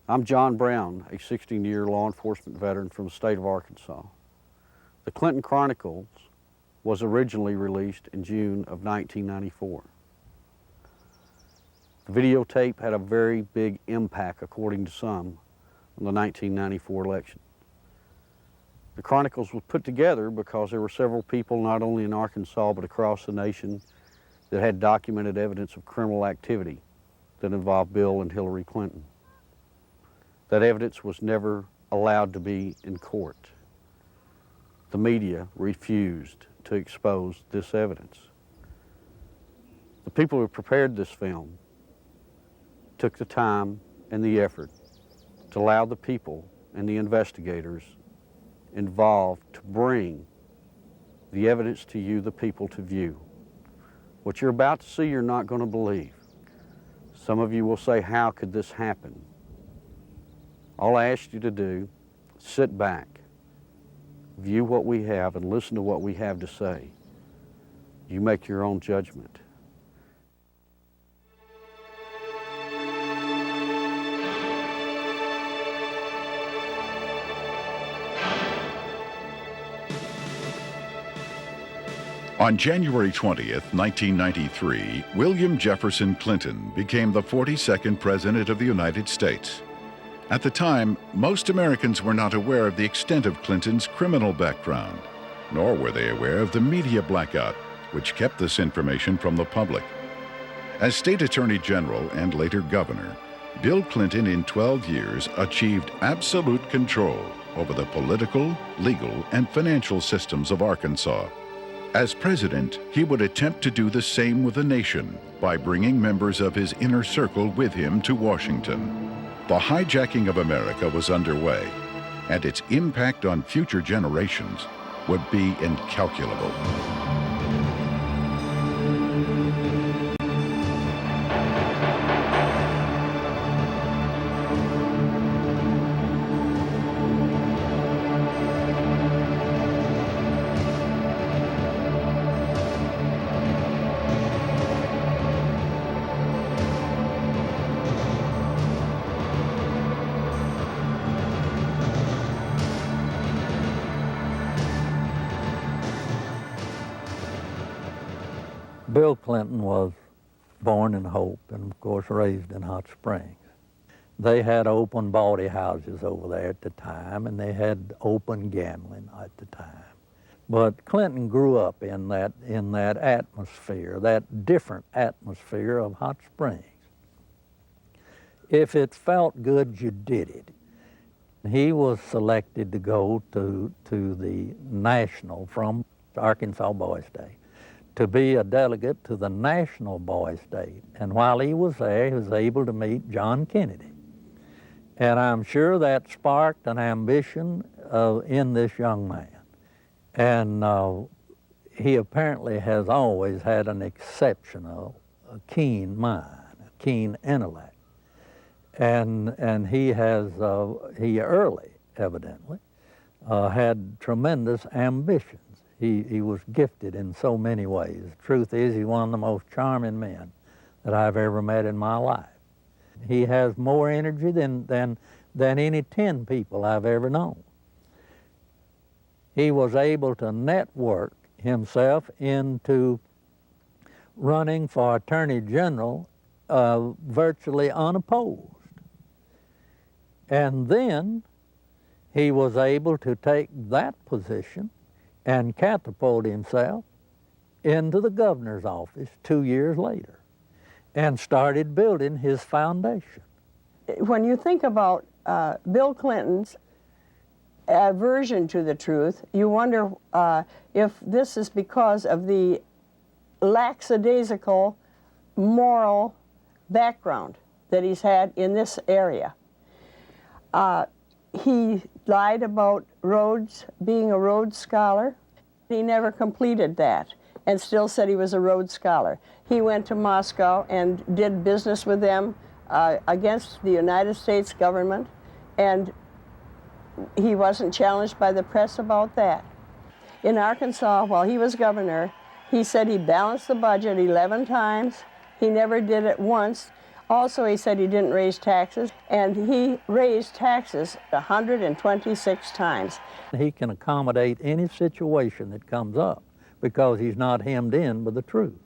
I'm John Brown, a 16-year law enforcement veteran from the state of Arkansas. The Clinton Chronicles was originally released in June of 1994. The videotape had a very big impact, according to some, on the 1994 election. The Chronicles was put together because there were several people, not only in Arkansas but across the nation, that had documented evidence of criminal activity that involved Bill and Hillary Clinton. That evidence was never allowed to be in court. The media refused to expose this evidence. The people who prepared this film took the time and the effort to allow the people and the investigators involved to bring the evidence to you, the people, to view. What you're about to see, you're not going to believe. Some of you will say, how could this happen? All I ask you to do, sit back, view what we have, and listen to what we have to say. You make your own judgment. On January 20th, 1993, William Jefferson Clinton became the 42nd President of the United States. At the time, most Americans were not aware of the extent of Clinton's criminal background, nor were they aware of the media blackout, which kept this information from the public. As State Attorney General and later Governor, Bill Clinton in 12 years achieved absolute control over the political, legal, and financial systems of Arkansas. As president, he would attempt to do the same with the nation by bringing members of his inner circle with him to Washington. The hijacking of America was underway, and its impact on future generations would be incalculable. Bill Clinton was born in Hope and, of course, raised in Hot Springs. They had open bawdy houses over there at the time, and they had open gambling at the time. But Clinton grew up in that atmosphere, that different atmosphere of Hot Springs. If it felt good, you did it. He was selected to go to the national from Arkansas Boys Day, to be a delegate to the National Boys Day. And while he was there, he was able to meet John Kennedy. And I'm sure that sparked an ambition in this young man. And he apparently has always had an exceptional, keen mind, a keen intellect. And he early, evidently, had tremendous ambitions. He was gifted in so many ways. The truth is, he's one of the most charming men that I've ever met in my life. He has more energy than any 10 people I've ever known. He was able to network himself into running for Attorney General virtually unopposed. And then he was able to take that position and catapult himself into the governor's office 2 years later and started building his foundation. When you think about Bill Clinton's aversion to the truth, you wonder if this is because of the lackadaisical moral background that he's had in this area. He lied about Rhodes, being a Rhodes Scholar. He never completed that and still said he was a Rhodes Scholar. He went to Moscow and did business with them against the United States government, and he wasn't challenged by the press about that. In Arkansas, while he was governor, he said he balanced the budget 11 times. He never did it once. Also, he said he didn't raise taxes, and he raised taxes 126 times. He can accommodate any situation that comes up because he's not hemmed in with the truth.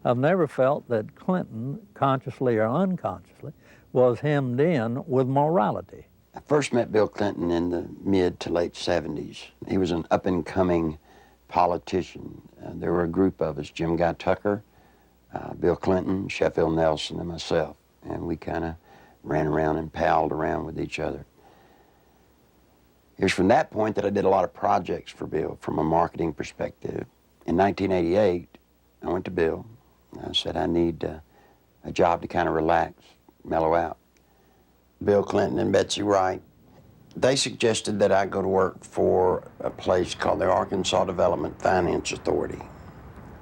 I've never felt that Clinton, consciously or unconsciously, was hemmed in with morality. I first met Bill Clinton in the mid to late 70s. He was an up-and-coming politician. There were a group of us, Jim Guy Tucker, Bill Clinton, Sheffield Nelson, and myself. And we kind of ran around and palled around with each other. It was from that point that I did a lot of projects for Bill from a marketing perspective. In 1988, I went to Bill. I said, I need a job to kind of relax, mellow out. Bill Clinton and Betsy Wright, they suggested that I go to work for a place called the Arkansas Development Finance Authority.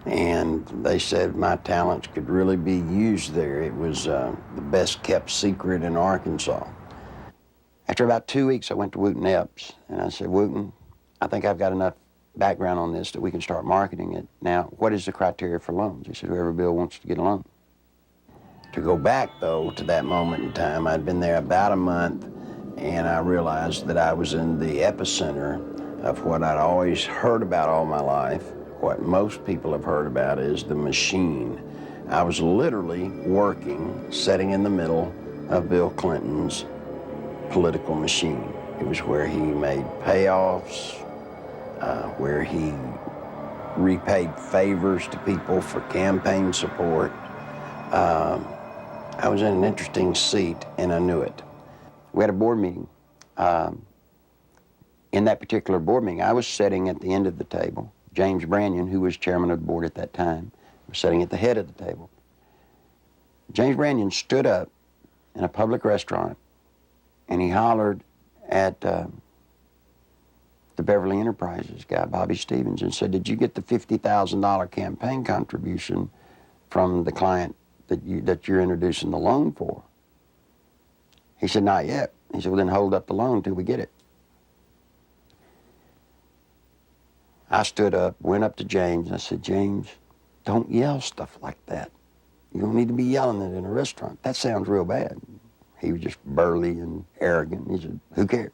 And they said my talents could really be used there. It was the best kept secret in Arkansas. After about 2 weeks, I went to Wooten Epps, and I said, Wooten, I think I've got enough background on this that we can start marketing it. Now, what is the criteria for loans? He said, whoever Bill wants to get a loan. To go back, though, to that moment in time, I'd been there about a month, and I realized that I was in the epicenter of what I'd always heard about all my life. What most people have heard about is the machine. I was literally working, sitting in the middle of Bill Clinton's political machine. It was where he made payoffs, where he repaid favors to people for campaign support. I was in an interesting seat, and I knew it. We had a board meeting. In that particular board meeting, I was sitting at the end of the table. James Brannion, who was chairman of the board at that time, was sitting at the head of the table. James Brannion stood up in a public restaurant, and he hollered at the Beverly Enterprises guy, Bobby Stevens, and said, did you get the $50,000 campaign contribution from the client that you're introducing the loan for? He said, not yet. He said, well, then hold up the loan till we get it. I stood up, went up to James, and I said, James, don't yell stuff like that. You don't need to be yelling it in a restaurant. That sounds real bad. He was just burly and arrogant. He said, who cares?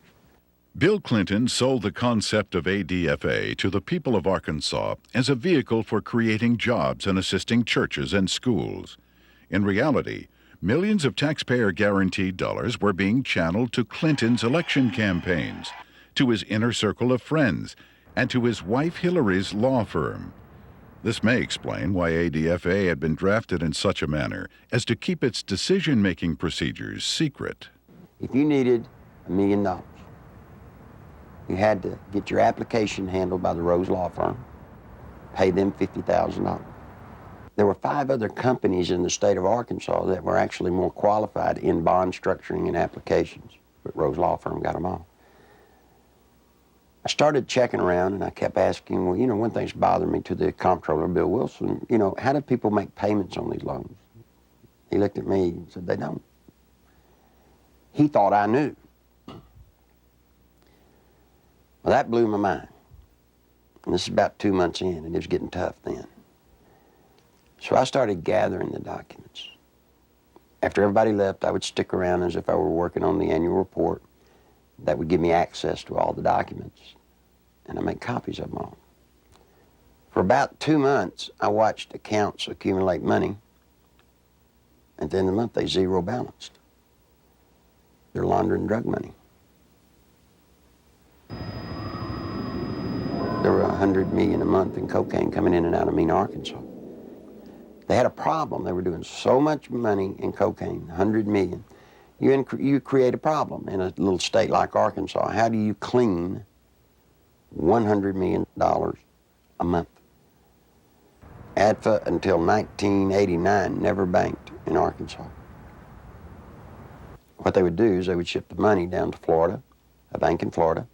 Bill Clinton sold the concept of ADFA to the people of Arkansas as a vehicle for creating jobs and assisting churches and schools. In reality, millions of taxpayer-guaranteed dollars were being channeled to Clinton's election campaigns, to his inner circle of friends, and to his wife Hillary's law firm. This may explain why ADFA had been drafted in such a manner as to keep its decision-making procedures secret. If you needed $1 million, you had to get your application handled by the Rose Law Firm, pay them $50,000. There were 5 other companies in the state of Arkansas that were actually more qualified in bond structuring and applications, but Rose Law Firm got them all. I started checking around, and I kept asking, well, you know, one thing's bothering me to the comptroller, Bill Wilson, you know, how do people make payments on these loans? He looked at me and said, they don't. He thought I knew. Well, that blew my mind. And this is about 2 months in, and it was getting tough then. So I started gathering the documents. After everybody left, I would stick around as if I were working on the annual report. That would give me access to all the documents, and I make copies of them all. For about 2 months, I watched accounts accumulate money. At the end of the month, they zero balanced. They're laundering drug money. There were $100 million a month in cocaine coming in and out of Mena, Arkansas. They had a problem. They were doing so much money in cocaine, $100 million. You create a problem in a little state like Arkansas. How do you clean $100 million a month? ADFA until 1989 never banked in Arkansas. What they would do is they would ship the money down to Florida, a bank in Florida,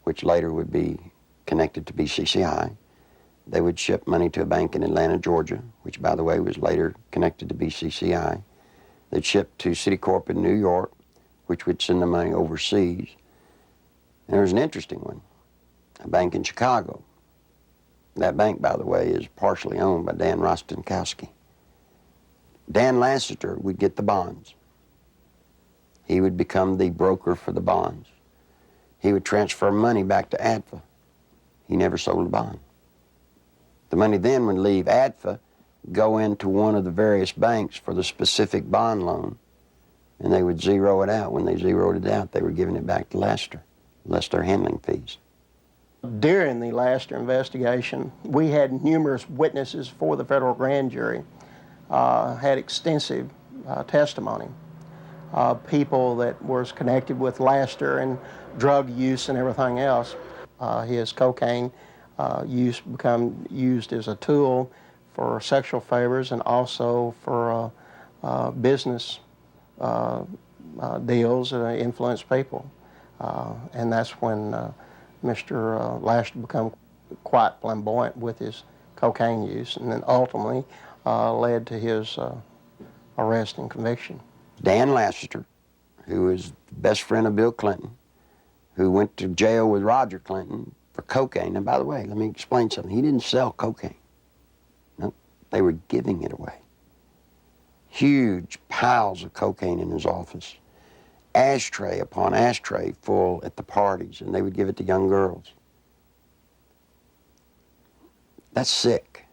which later would be connected to BCCI. They would ship money to a bank in Atlanta, Georgia, which, by the way, was later connected to BCCI. They'd ship to Citicorp in New York, which would send the money overseas. And there was an interesting one, a bank in Chicago. That bank, by the way, is partially owned by Dan Rostenkowski. Dan Lassiter would get the bonds. He would become the broker for the bonds. He would transfer money back to ADFA. He never sold a bond. The money then would leave ADFA, go into one of the various banks for the specific bond loan, and they would zero it out. When they zeroed it out, they were giving it back to Lassiter, less their handling fees. During the Lassiter investigation, we had numerous witnesses for the federal grand jury, had extensive testimony. People that was connected with Lassiter and drug use and everything else. His cocaine use become used as a tool for sexual favors and also for business deals that influence people. And that's when Mr. Lassiter became quite flamboyant with his cocaine use, and then ultimately led to his arrest and conviction. Dan Lassiter, who was the best friend of Bill Clinton, who went to jail with Roger Clinton for cocaine. And by the way, let me explain something. He didn't sell cocaine. Nope, they were giving it away. Huge piles of cocaine in his office. Ashtray upon ashtray full at the parties, and they would give it to young girls. That's sick.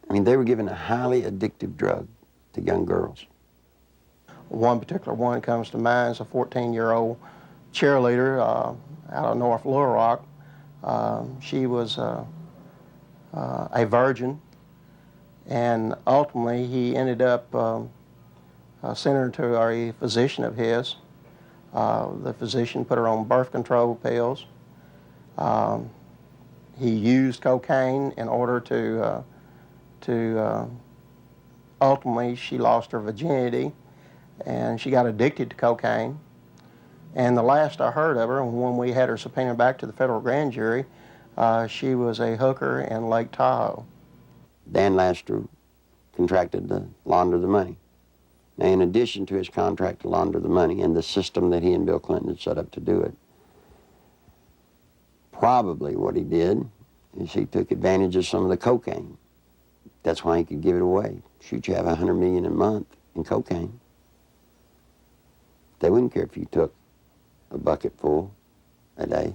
I mean, they were giving a highly addictive drug to young girls. One particular one comes to mind is a 14-year-old cheerleader out of North Little Rock. She was a virgin, and ultimately he ended up sending her to a physician of his. The physician put her on birth control pills. He used cocaine in order to ultimately she lost her virginity, and she got addicted to cocaine. And the last I heard of her, when we had her subpoenaed back to the federal grand jury, she was a hooker in Lake Tahoe. Dan Lassiter contracted to launder the money. Now, in addition to his contract to launder the money and the system that he and Bill Clinton had set up to do it, probably what he did is he took advantage of some of the cocaine. That's why he could give it away. Shoot, you have $100 million a month in cocaine. They wouldn't care if you took a bucket full a day.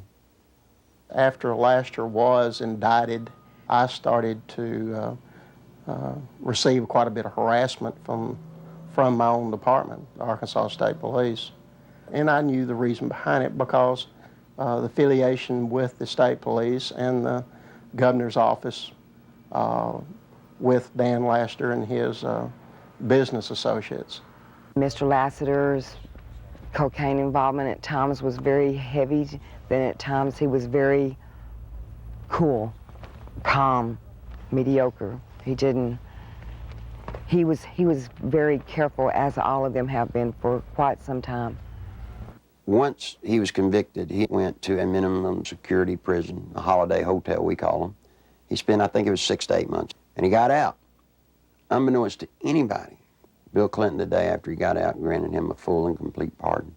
After Lassiter was indicted, I started to receive quite a bit of harassment from my own department, the Arkansas State Police. And I knew the reason behind it because the affiliation with the state police and the governor's office with Dan Lassiter and his business associates. Mr. Lassiter's cocaine involvement at times was very heavy, then at times he was very cool, calm, mediocre. He was very careful, as all of them have been for quite some time. Once he was convicted, he went to a minimum security prison, a holiday hotel we call them. He spent, I think it was 6 to 8 months, and he got out. Unbeknownst to anybody, Bill Clinton, the day after he got out, granted him a full and complete pardon.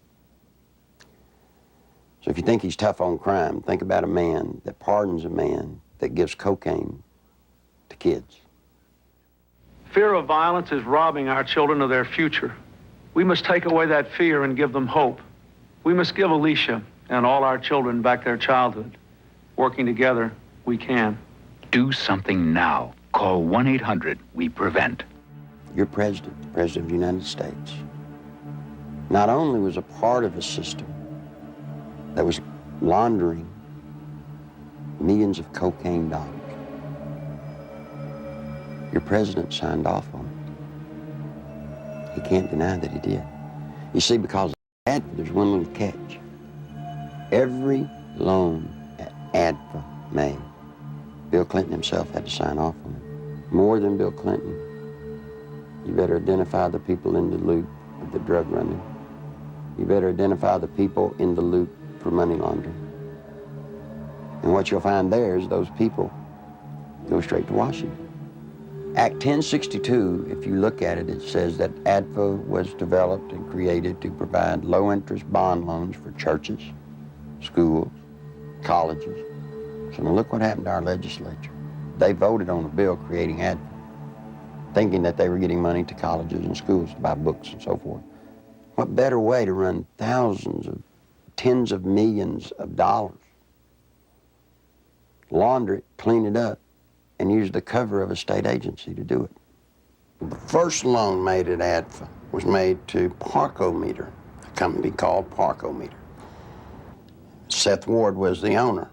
So if you think he's tough on crime, think about a man that pardons a man that gives cocaine to kids. Fear of violence is robbing our children of their future. We must take away that fear and give them hope. We must give Alicia and all our children back their childhood. Working together, we can. Do something now. Call 1-800-WE-PREVENT. Your president, the president of the United States, not only was a part of a system that was laundering millions of cocaine dollars, your president signed off on it. He can't deny that he did. You see, because of ADFA, there's one little catch. Every loan that ADFA made, Bill Clinton himself had to sign off on it. More than Bill Clinton, you better identify the people in the loop of the drug running. You better identify the people in the loop for money laundering. And what you'll find there is those people go straight to Washington. Act 1062, if you look at it, it says that ADFA was developed and created to provide low-interest bond loans for churches, schools, colleges. So now look what happened to our legislature. They voted on a bill creating ADFA. thinking that they were getting money to colleges and schools to buy books and so forth. What better way to run thousands of, tens of millions of dollars, launder it, clean it up, and use the cover of a state agency to do it. The first loan made at ADFA was made to Parkometer, a company called Parkometer. Seth Ward was the owner.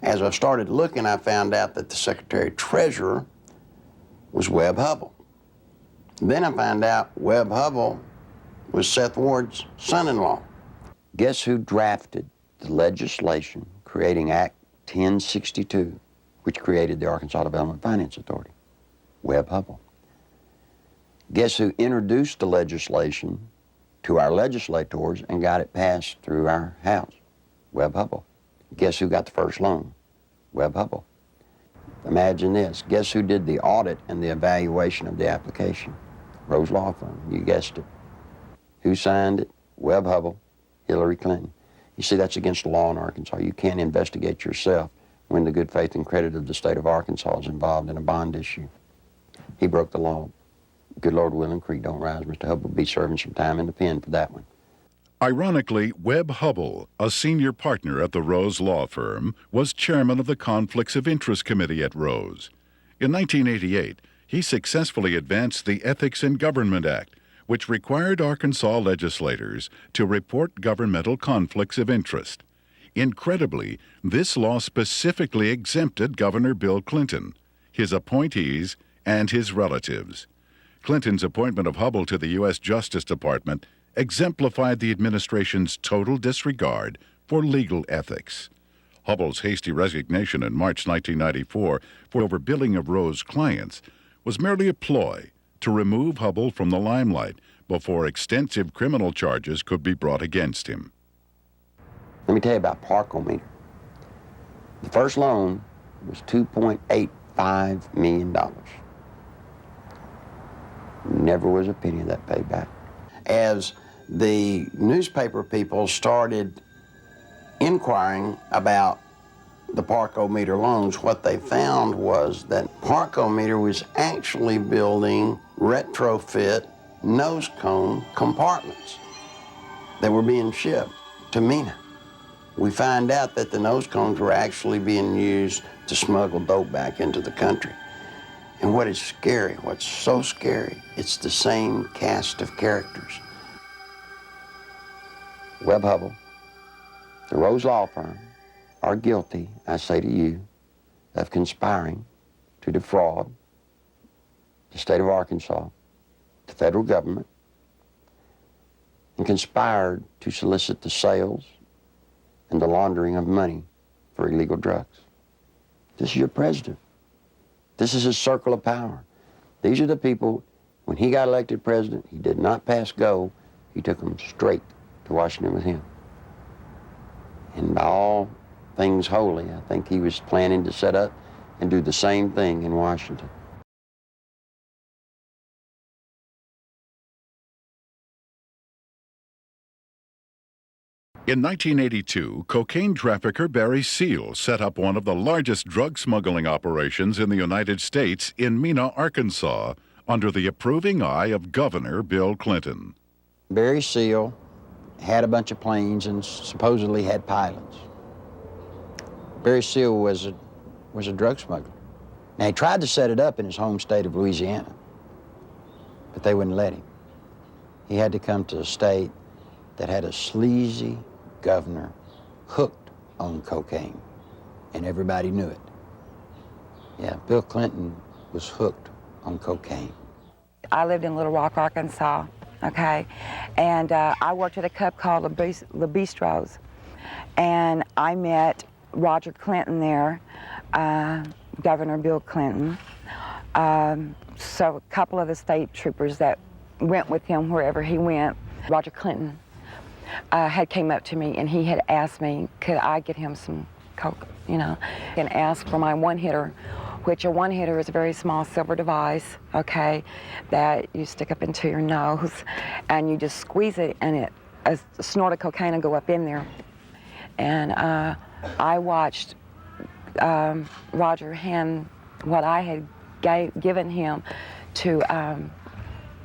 As I started looking, I found out that the Secretary-Treasurer was Webb Hubbell. Then I found out Webb Hubbell was Seth Ward's son-in-law. Guess who drafted the legislation creating Act 1062, which created the Arkansas Development Finance Authority? Webb Hubbell. Guess who introduced the legislation to our legislators and got it passed through our House? Webb Hubbell. Guess who got the first loan? Webb Hubbell. Imagine this. Guess who did the audit and the evaluation of the application? Rose Law Firm. You guessed it. Who signed it? Webb Hubbell, Hillary Clinton. You see, that's against the law in Arkansas. You can't investigate yourself when the good faith and credit of the state of Arkansas is involved in a bond issue. He broke the law. Good Lord willing, creek don't rise. Mr. Hubbell will be serving some time in the pen for that one. Ironically, Webb Hubbell, a senior partner at the Rose Law Firm, was chairman of the Conflicts of Interest Committee at Rose. In 1988, he successfully advanced the Ethics in Government Act, which required Arkansas legislators to report governmental conflicts of interest. Incredibly, this law specifically exempted Governor Bill Clinton, his appointees, and his relatives. Clinton's appointment of Hubbell to the U.S. Justice Department exemplified the administration's total disregard for legal ethics. Hubbell's hasty resignation in March 1994 for overbilling of Rose clients was merely a ploy to remove Hubbell from the limelight before extensive criminal charges could be brought against him. Let me tell you about Parkometer. The first loan was $2.85 million. Never was a penny of that paid back. As the newspaper people started inquiring about the Parkometer loans, what they found was that Parkometer was actually building retrofit nose cone compartments that were being shipped to MENA. We find out that the nose cones were actually being used to smuggle dope back into the country. And what is scary, what's so scary, it's the same cast of characters. Webb Hubbell, the Rose Law Firm, are guilty, I say to you, of conspiring to defraud the state of Arkansas, the federal government, and conspired to solicit the sales and the laundering of money for illegal drugs. This is your president. This is his circle of power. These are the people, when he got elected president, he did not pass go. He took them straight to Washington with him. And by all things holy, I think he was planning to set up and do the same thing in Washington. In 1982, cocaine trafficker Barry Seale set up one of the largest drug smuggling operations in the United States in Mena, Arkansas, under the approving eye of Governor Bill Clinton. Barry Seale had a bunch of planes and supposedly had pilots. Barry Seale was a drug smuggler. Now, he tried to set it up in his home state of Louisiana, but they wouldn't let him. He had to come to a state that had a sleazy governor hooked on cocaine, and everybody knew it. Yeah, Bill Clinton was hooked on cocaine. I lived in Little Rock, Arkansas, okay? And I worked at a club called Le Bistros, and I met Roger Clinton there, Governor Bill Clinton, so a couple of the state troopers that went with him wherever he went. Roger Clinton had came up to me and he had asked me, could I get him some coke, you know, and asked for my one-hitter, which a one-hitter is a very small silver device, okay, that you stick up into your nose and you just squeeze it and a snort of cocaine will go up in there. And I watched Roger hand what I had given him to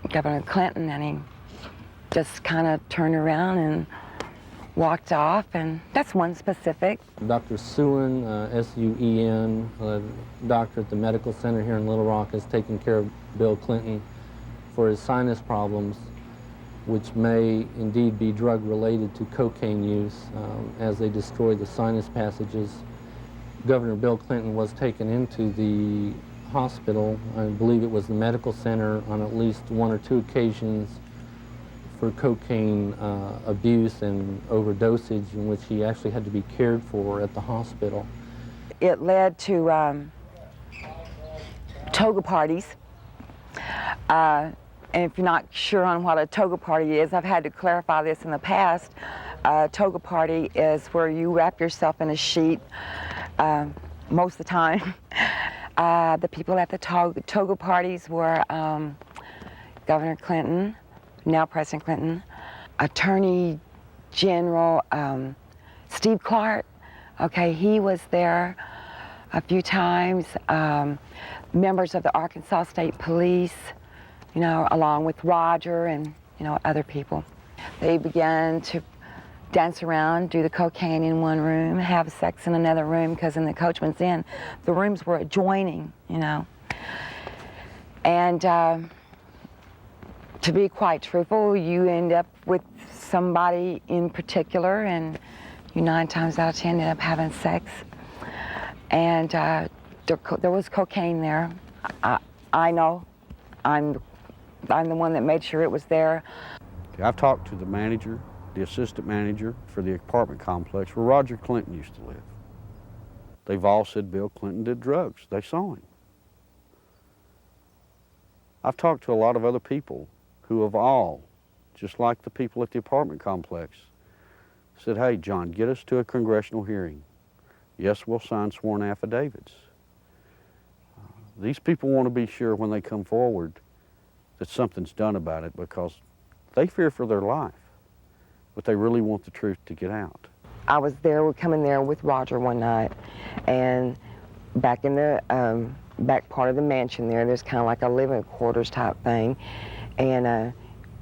Governor Clinton, and he just kind of turned around and walked off, and that's one specific. Dr. Suen, S-U-E-N, doctor at the medical center here in Little Rock, has taken care of Bill Clinton for his sinus problems, which may indeed be drug-related to cocaine use as they destroy the sinus passages. Governor Bill Clinton was taken into the hospital, I believe it was the medical center, on at least 1 or 2 occasions for cocaine abuse and overdosage, in which he actually had to be cared for at the hospital. It led to toga parties. And if you're not sure on what a toga party is, I've had to clarify this in the past. A toga party is where you wrap yourself in a sheet most of the time. The people at the toga parties were Governor Clinton, now President Clinton, Attorney General Steve Clark. Okay, he was there a few times. Members of the Arkansas State Police, you know, along with Roger and, you know, other people. They began to dance around, do the cocaine in one room, have sex in another room, because in the Coachman's Inn, the rooms were adjoining, you know. And to be quite truthful, you end up with somebody in particular, and you 9 times out of 10 end up having sex. And there was cocaine there. I know. I'm the one that made sure it was there. I've talked to the manager, the assistant manager for the apartment complex where Roger Clinton used to live. They've all said Bill Clinton did drugs. They saw him. I've talked to a lot of other people who have all, just like the people at the apartment complex, said, hey, John, get us to a congressional hearing. Yes, we'll sign sworn affidavits. These people want to be sure when they come forward that something's done about it, because they fear for their life, but they really want the truth to get out. I was there, we're coming there with Roger one night, and back in the back part of the mansion there's kind of like a living quarters type thing, and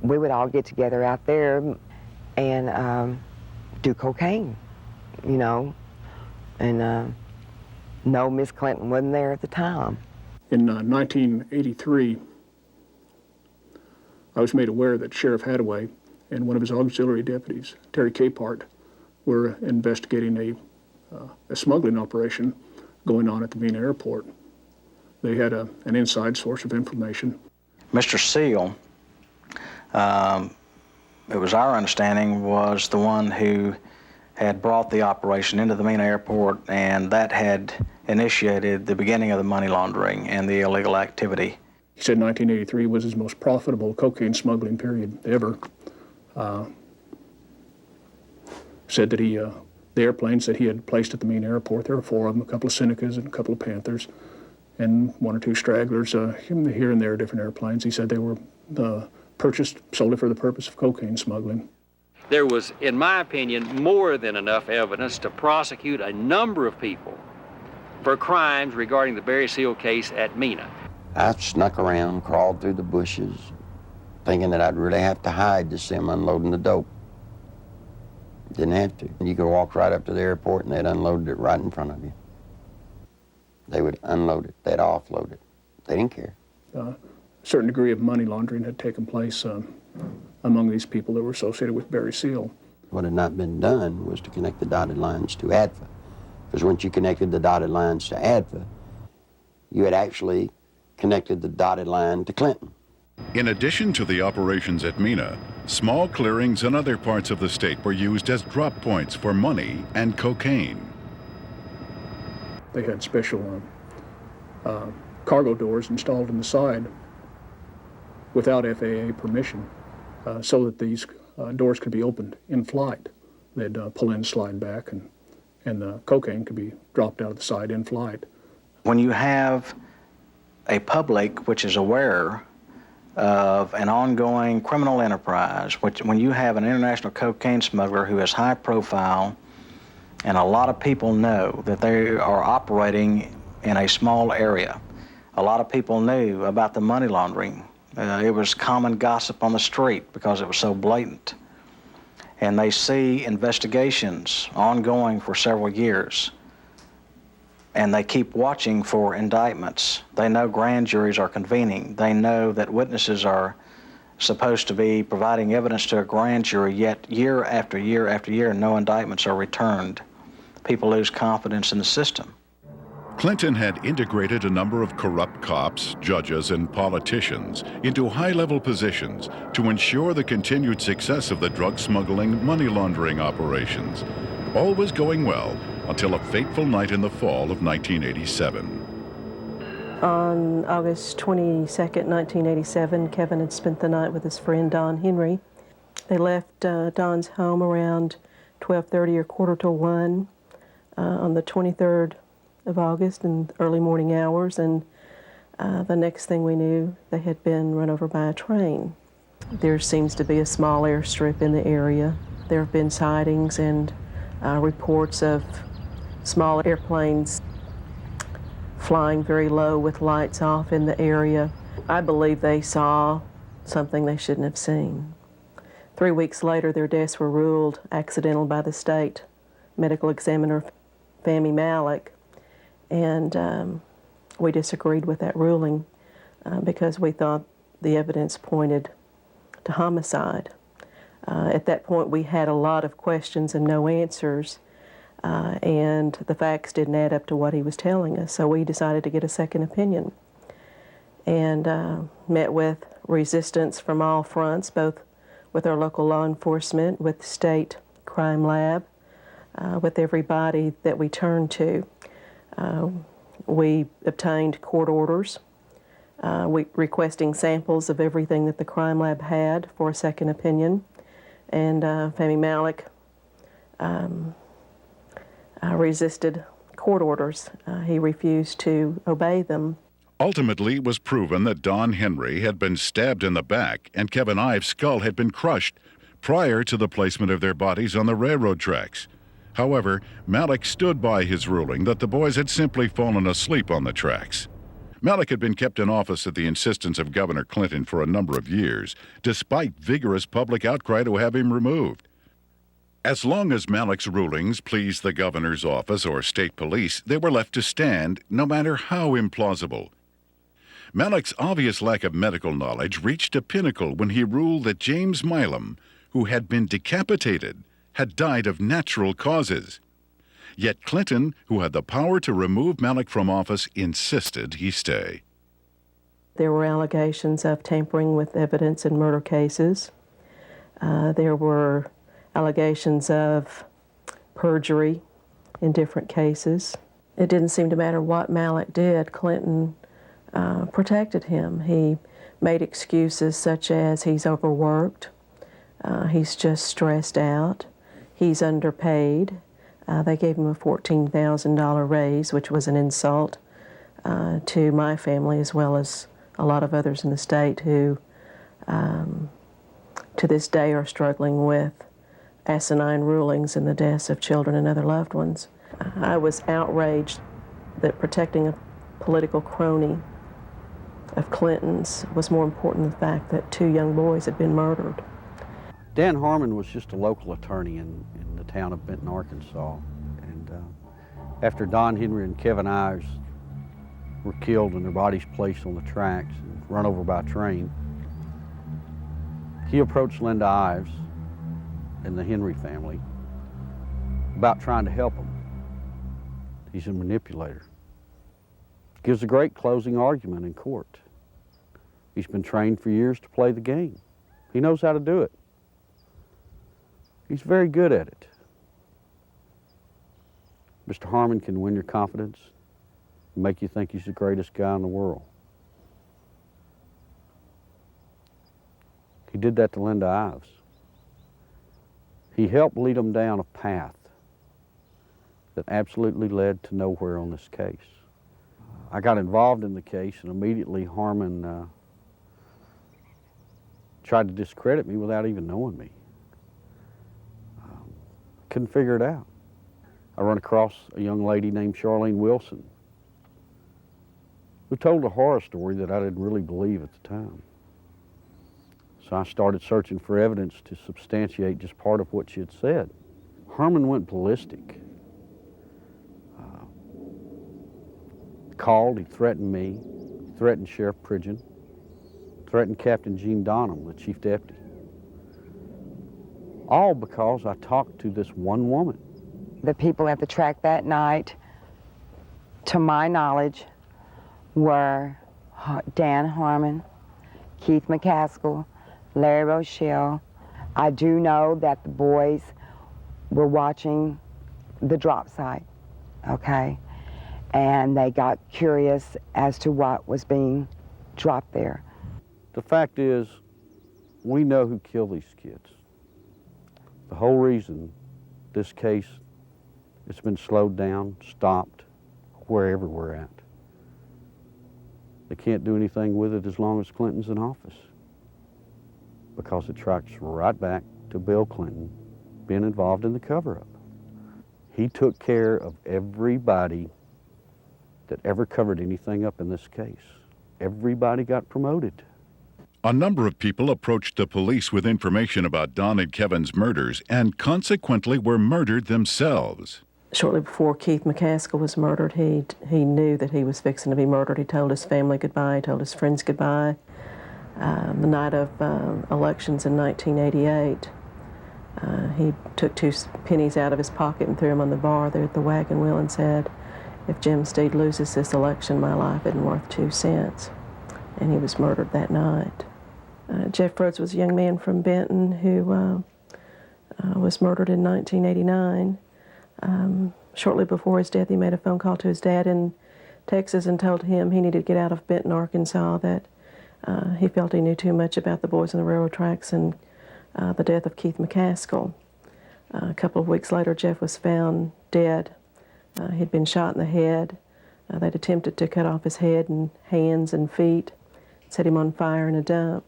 we would all get together out there and do cocaine, you know, and no, Miss Clinton wasn't there at the time. In 1983, I was made aware that Sheriff Hadaway and one of his auxiliary deputies, Terry Capehart, were investigating a smuggling operation going on at the Mena airport. They had an inside source of information. Mr. Seale, it was our understanding, was the one who had brought the operation into the Mena airport, and that had initiated the beginning of the money laundering and the illegal activity. He said 1983 was his most profitable cocaine smuggling period ever. Said that the airplanes that he had placed at the Mena airport, there were 4 of them, a couple of Senecas and a couple of Panthers, and 1 or 2 stragglers, here and there, different airplanes. He said they were purchased solely for the purpose of cocaine smuggling. There was, in my opinion, more than enough evidence to prosecute a number of people for crimes regarding the Barry Seale case at Mena. I snuck around, crawled through the bushes, thinking that I'd really have to hide to see them unloading the dope. Didn't have to. You could walk right up to the airport and they'd unload it right in front of you. They would unload it, they'd offload it. They didn't care. A certain degree of money laundering had taken place among these people that were associated with Barry Seale. What had not been done was to connect the dotted lines to ADFA. Because once you connected the dotted lines to ADFA, you had actually connected the dotted line to Clinton. In addition to the operations at Mena, small clearings in other parts of the state were used as drop points for money and cocaine. They had special cargo doors installed in the side without FAA permission so that these doors could be opened in flight. They'd pull in, slide back, and the cocaine could be dropped out of the side in flight. When you have a public which is aware of an ongoing criminal enterprise, when you have an international cocaine smuggler who is high profile, and a lot of people know that they are operating in a small area, A lot of people knew about the money laundering. It was common gossip on the street because it was so blatant. And they see investigations ongoing for several years. And they keep watching for indictments. They know grand juries are convening. They know that witnesses are supposed to be providing evidence to a grand jury, yet year after year after year, no indictments are returned. People lose confidence in the system. Clinton had integrated a number of corrupt cops, judges, and politicians into high-level positions to ensure the continued success of the drug smuggling, money laundering operations. All was going well until a fateful night in the fall of 1987. On August 22nd, 1987, Kevin had spent the night with his friend Don Henry. They left Don's home around 12:30 or quarter to 1 on the 23rd of August in early morning hours, and the next thing we knew, they had been run over by a train. There seems to be a small airstrip in the area. There have been sightings and reports of small airplanes flying very low with lights off in the area. I believe they saw something they shouldn't have seen. 3 weeks later, their deaths were ruled accidental by the state medical examiner, Barry Seale, and we disagreed with that ruling because we thought the evidence pointed to homicide. At that point, we had a lot of questions and no answers, and the facts didn't add up to what he was telling us, so we decided to get a second opinion and met with resistance from all fronts, both with our local law enforcement, with the state crime lab, with everybody that we turned to. We obtained court orders requesting samples of everything that the crime lab had for a second opinion, and Fahmy Malek resisted court orders. He refused to obey them. Ultimately, it was proven that Don Henry had been stabbed in the back and Kevin Ives' skull had been crushed prior to the placement of their bodies on the railroad tracks. However, Malek stood by his ruling that the boys had simply fallen asleep on the tracks. Malek had been kept in office at the insistence of Governor Clinton for a number of years, despite vigorous public outcry to have him removed. As long as Malek's rulings pleased the governor's office or state police, they were left to stand, no matter how implausible. Malek's obvious lack of medical knowledge reached a pinnacle when he ruled that James Milam, who had been decapitated, had died of natural causes. Yet Clinton, who had the power to remove Malek from office, insisted he stay. There were allegations of tampering with evidence in murder cases. There were allegations of perjury in different cases. It didn't seem to matter what Malek did, Clinton protected him. He made excuses such as he's overworked, he's just stressed out, he's underpaid. They gave him a $14,000 raise, which was an insult to my family as well as a lot of others in the state who to this day are struggling with asinine rulings in the deaths of children and other loved ones. I was outraged that protecting a political crony of Clinton's was more important than the fact that 2 young boys had been murdered. Dan Harmon was just a local attorney in the town of Benton, Arkansas. And after Don Henry and Kevin Ives were killed and their bodies placed on the tracks and run over by a train, he approached Linda Ives and the Henry family about trying to help them. He's a manipulator. Gives a great closing argument in court. He's been trained for years to play the game. He knows how to do it. He's very good at it. Mr. Harmon can win your confidence and make you think he's the greatest guy in the world. He did that to Linda Ives. He helped lead them down a path that absolutely led to nowhere on this case. I got involved in the case, and immediately Harmon tried to discredit me without even knowing me. Couldn't figure it out. I run across a young lady named Charlene Wilson. who told a horror story that I didn't really believe at the time. So I started searching for evidence to substantiate just part of what she had said. Herman went ballistic. Called, he threatened me, he threatened Sheriff Pridgeon, threatened Captain Gene Donham, the chief deputy. All because I talked to this one woman. The people at the track that night, to my knowledge, were Dan Harmon, Keith McCaskill, Larry Rochelle. I do know that the boys were watching the drop site, okay? And they got curious as to what was being dropped there. The fact is, we know who killed these kids. The whole reason this case, it's been slowed down, stopped, wherever we're at. They can't do anything with it as long as Clinton's in office, because it tracks right back to Bill Clinton being involved in the cover-up. He took care of everybody that ever covered anything up in this case. Everybody got promoted. A number of people approached the police with information about Don and Kevin's murders and consequently were murdered themselves. Shortly before Keith McCaskill was murdered, he knew that he was fixing to be murdered. He told his family goodbye, he told his friends goodbye. The night of elections in 1988, he took 2 pennies out of his pocket and threw them on the bar there at the Wagon Wheel and said, "If Jim Steed loses this election, my life isn't worth 2 cents." And he was murdered that night. Jeff Rhodes was a young man from Benton who was murdered in 1989. Shortly before his death, he made a phone call to his dad in Texas and told him he needed to get out of Benton, Arkansas, that he felt he knew too much about the boys on the railroad tracks and the death of Keith McCaskill. A couple of weeks later, Jeff was found dead. He'd been shot in the head. They'd attempted to cut off his head and hands and feet, set him on fire in a dump.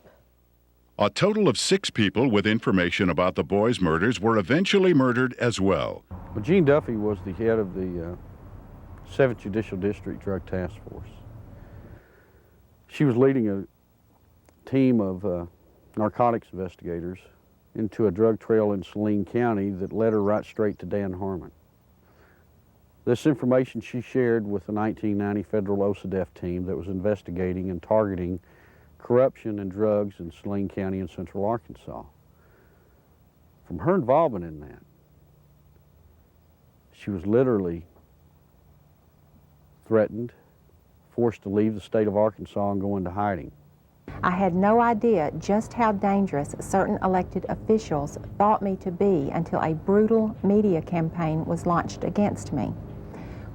A total of 6 people with information about the boys' murders were eventually murdered as well. Well, Jean Duffy was the head of the 7th Judicial District Drug Task Force. She was leading a team of narcotics investigators into a drug trail in Saline County that led her right straight to Dan Harmon. This information she shared with the 1990 federal OCDEF team that was investigating and targeting corruption and drugs in Saline County in central Arkansas. From her involvement in that, she was literally threatened, forced to leave the state of Arkansas and go into hiding. I had no idea just how dangerous certain elected officials thought me to be until a brutal media campaign was launched against me.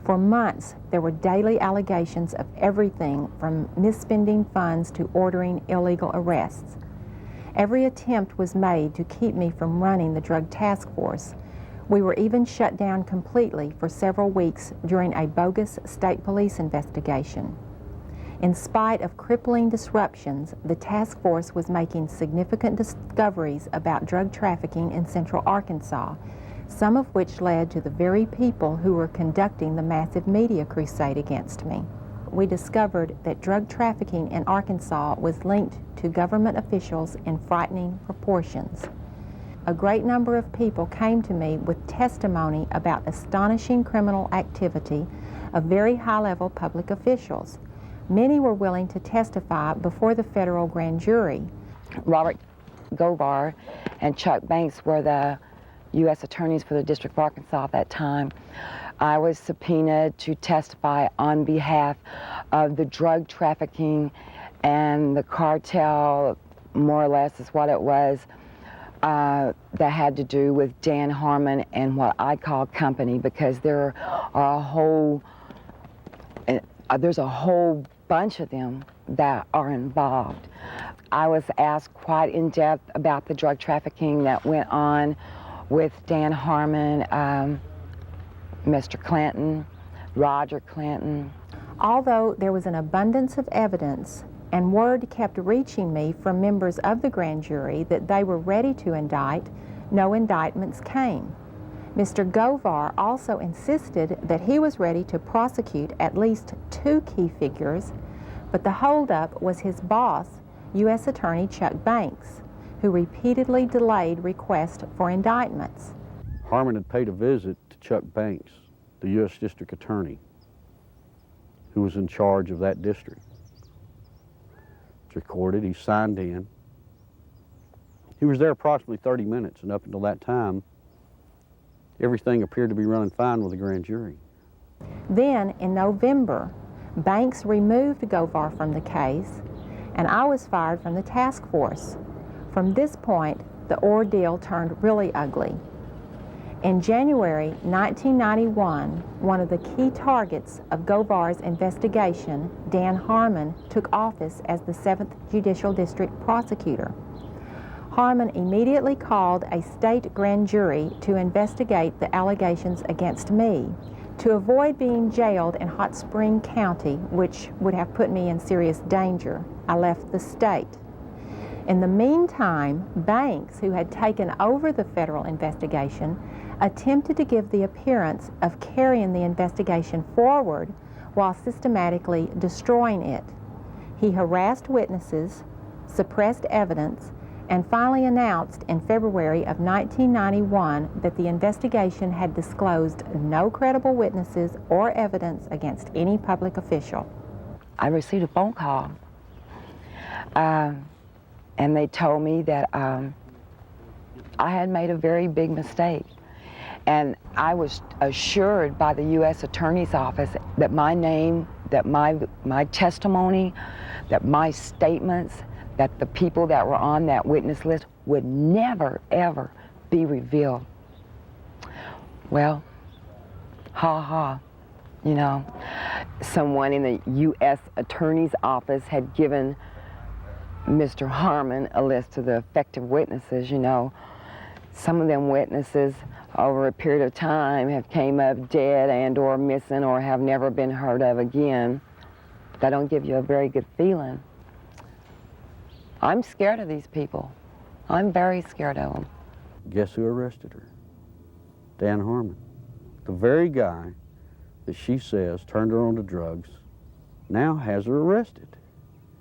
For months, there were daily allegations of everything from misspending funds to ordering illegal arrests. Every attempt was made to keep me from running the drug task force. We were even shut down completely for several weeks during a bogus state police investigation. In spite of crippling disruptions, the task force was making significant discoveries about drug trafficking in central Arkansas, some of which led to the very people who were conducting the massive media crusade against me. We discovered that drug trafficking in Arkansas was linked to government officials in frightening proportions. A great number of people came to me with testimony about astonishing criminal activity of very high-level public officials. Many were willing to testify before the federal grand jury. Robert Govar and Chuck Banks were the U.S. attorneys for the District of Arkansas at that time. I was subpoenaed to testify on behalf of the drug trafficking and the cartel, more or less is what it was, that had to do with Dan Harmon and what I call company, because there are there's a whole bunch of them that are involved. I was asked quite in depth about the drug trafficking that went on with Dan Harmon, Mr. Clinton, Roger Clinton. Although there was an abundance of evidence and word kept reaching me from members of the grand jury that they were ready to indict, no indictments came. Mr. Govar also insisted that he was ready to prosecute at least 2 key figures, But the holdup was his boss, U.S. Attorney Chuck Banks, who repeatedly delayed requests for indictments. Harmon had paid a visit to Chuck Banks, the U.S. District Attorney, who was in charge of that district. It's recorded, he signed in. He was there approximately 30 minutes, and up until that time, everything appeared to be running fine with the grand jury. Then, in November, Banks removed Govar from the case, and I was fired from the task force. From this point, the ordeal turned really ugly. In January 1991, one of the key targets of Govar's investigation, Dan Harmon, took office as the 7th Judicial District Prosecutor. Harmon immediately called a state grand jury to investigate the allegations against me. To avoid being jailed in Hot Spring County, which would have put me in serious danger, I left the state. In the meantime, Banks, who had taken over the federal investigation, attempted to give the appearance of carrying the investigation forward while systematically destroying it. He harassed witnesses, suppressed evidence, and finally announced in February of 1991 that the investigation had disclosed no credible witnesses or evidence against any public official. I received a phone call, and they told me that I had made a very big mistake. And I was assured by the U.S. Attorney's Office that my name, that my testimony, that my statements, that the people that were on that witness list would never, ever be revealed. Well, you know, someone in the U.S. Attorney's Office had given Mr. Harmon a list of the effective witnesses, you know. Some of them witnesses over a period of time have came up dead and or missing or have never been heard of again. That don't give you a very good feeling. I'm scared of these people. I'm very scared of them. Guess who arrested her? Dan Harmon. The very guy that she says turned her on to drugs now has her arrested.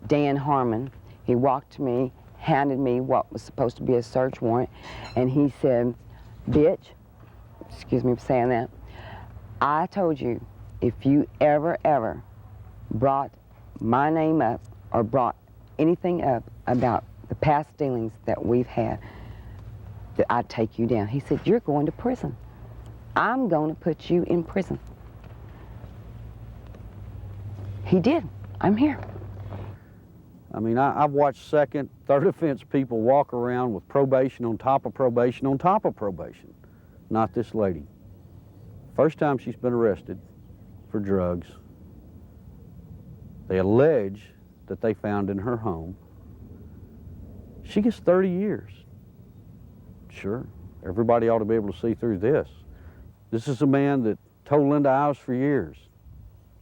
Dan Harmon, he walked to me, handed me what was supposed to be a search warrant, and he said, "Bitch," excuse me for saying that, "I told you if you ever brought my name up or brought anything up about the past dealings that we've had, that I'd take you down." He said, "You're going to prison. I'm going to put you in prison." He did. I'm here. I mean, I've watched second, third offense people walk around with probation on top of probation on top of probation. Not this lady. First time she's been arrested for drugs. They allege that they found in her home. She gets 30 years. Sure, everybody ought to be able to see through this. This is a man that told Linda Ives for years,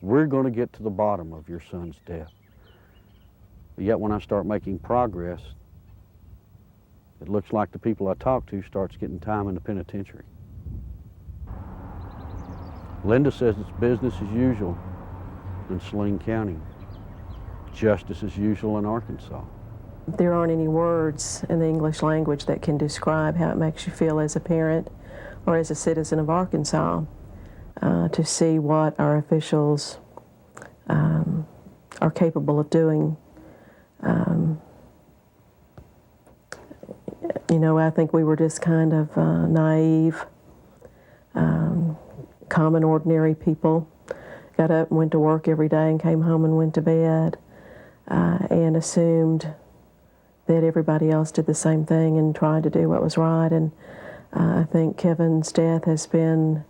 "We're going to get to the bottom of your son's death." But yet when I start making progress, it looks like the people I talk to starts getting time in the penitentiary. Linda says it's business as usual in Saline County, justice as usual in Arkansas. There aren't any words in the English language that can describe how it makes you feel as a parent or as a citizen of Arkansas to see what our officials are capable of doing. You know, I think we were just kind of naive, common, ordinary people. Got up and went to work every day and came home and went to bed and assumed that everybody else did the same thing and tried to do what was right. And I think Kevin's death has been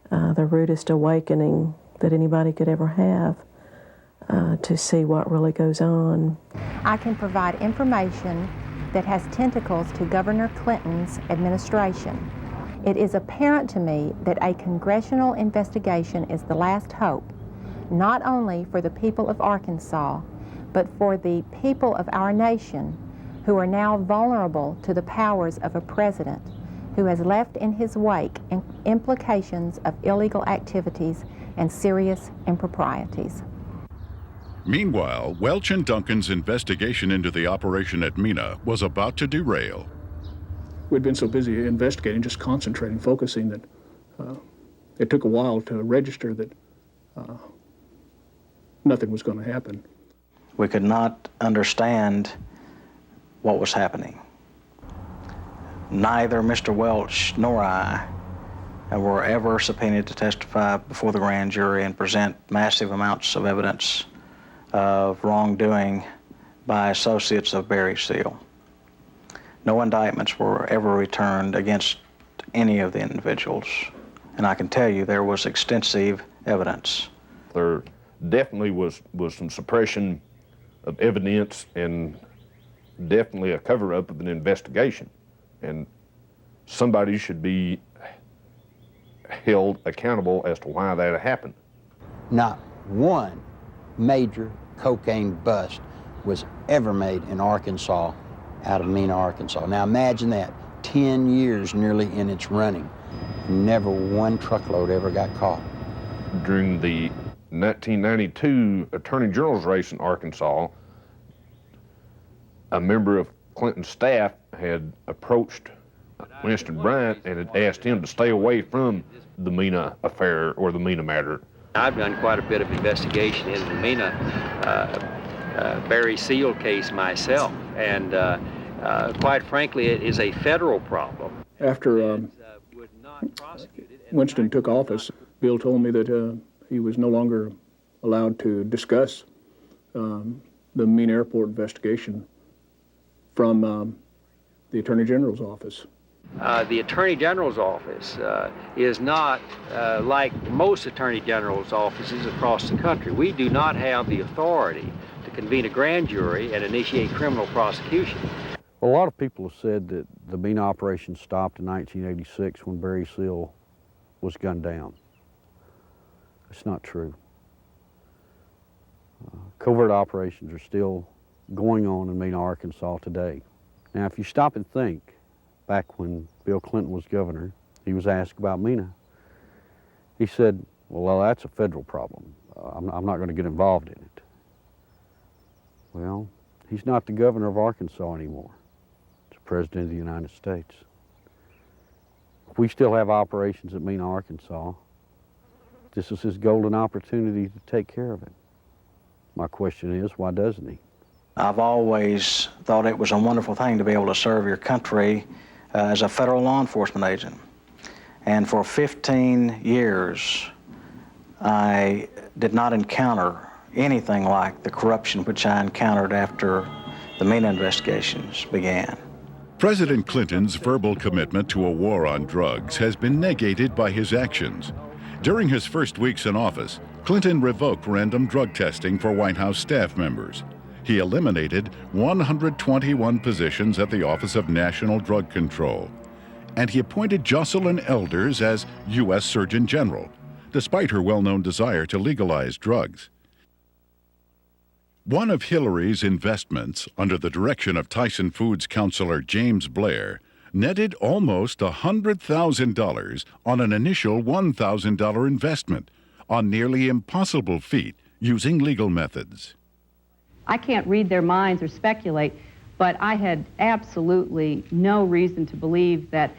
the rudest awakening that anybody could ever have to see what really goes on. I can provide information that has tentacles to Governor Clinton's administration. It is apparent to me that a congressional investigation is the last hope, not only for the people of Arkansas, but for the people of our nation who are now vulnerable to the powers of a president who has left in his wake implications of illegal activities and serious improprieties. Meanwhile, Welch and Duncan's investigation into the operation at Mina was about to derail. We'd been so busy investigating, just concentrating, focusing, that it took a while to register that nothing was going to happen. We could not understand what was happening. Neither Mr. Welch nor I were ever subpoenaed to testify before the grand jury and present massive amounts of evidence of wrongdoing by associates of Barry Seale. No indictments were ever returned against any of the individuals, and I can tell you there was extensive evidence. There definitely was some suppression of evidence and definitely a cover-up of an investigation, and somebody should be held accountable as to why that happened. Not one major cocaine bust was ever made in Arkansas out of Mina, Arkansas. Now imagine that, 10 years nearly in its running. Never one truckload ever got caught. During the 1992 Attorney General's race in Arkansas, a member of Clinton's staff had approached Winston Bryant and had asked him to stay away from the Mina affair or the Mina matter. I've done quite a bit of investigation into the Mina Barry Seale case myself, and quite frankly, it is a federal problem. After Winston took office, Bill told me that he was no longer allowed to discuss the Mina Airport investigation from the Attorney General's office. The Attorney General's office is not like most Attorney General's offices across the country. We do not have the authority to convene a grand jury and initiate criminal prosecution. Well, a lot of people have said that the Mina operation stopped in 1986 when Barry Seale was gunned down. It's not true. Covert operations are still going on in Mina, Arkansas today. Now, if you stop and think, back when Bill Clinton was governor, he was asked about Mina. He said, well, that's a federal problem. I'm not going to get involved in it. Well, he's not the governor of Arkansas anymore. He's the president of the United States. We still have operations at Mina, Arkansas. This is his golden opportunity to take care of it. My question is, why doesn't he? I've always thought it was a wonderful thing to be able to serve your country as a federal law enforcement agent. And for 15 years, I did not encounter anything like the corruption which I encountered after the Mina investigations began. President Clinton's verbal commitment to a war on drugs has been negated by his actions. During his first weeks in office, Clinton revoked random drug testing for White House staff members. He eliminated 121 positions at the Office of National Drug Control. And he appointed Jocelyn Elders as U.S. Surgeon General, despite her well-known desire to legalize drugs. One of Hillary's investments, under the direction of Tyson Foods counselor James Blair, netted almost $100,000 on an initial $1,000 investment, a nearly impossible feat using legal methods. I can't read their minds or speculate, but I had absolutely no reason to believe that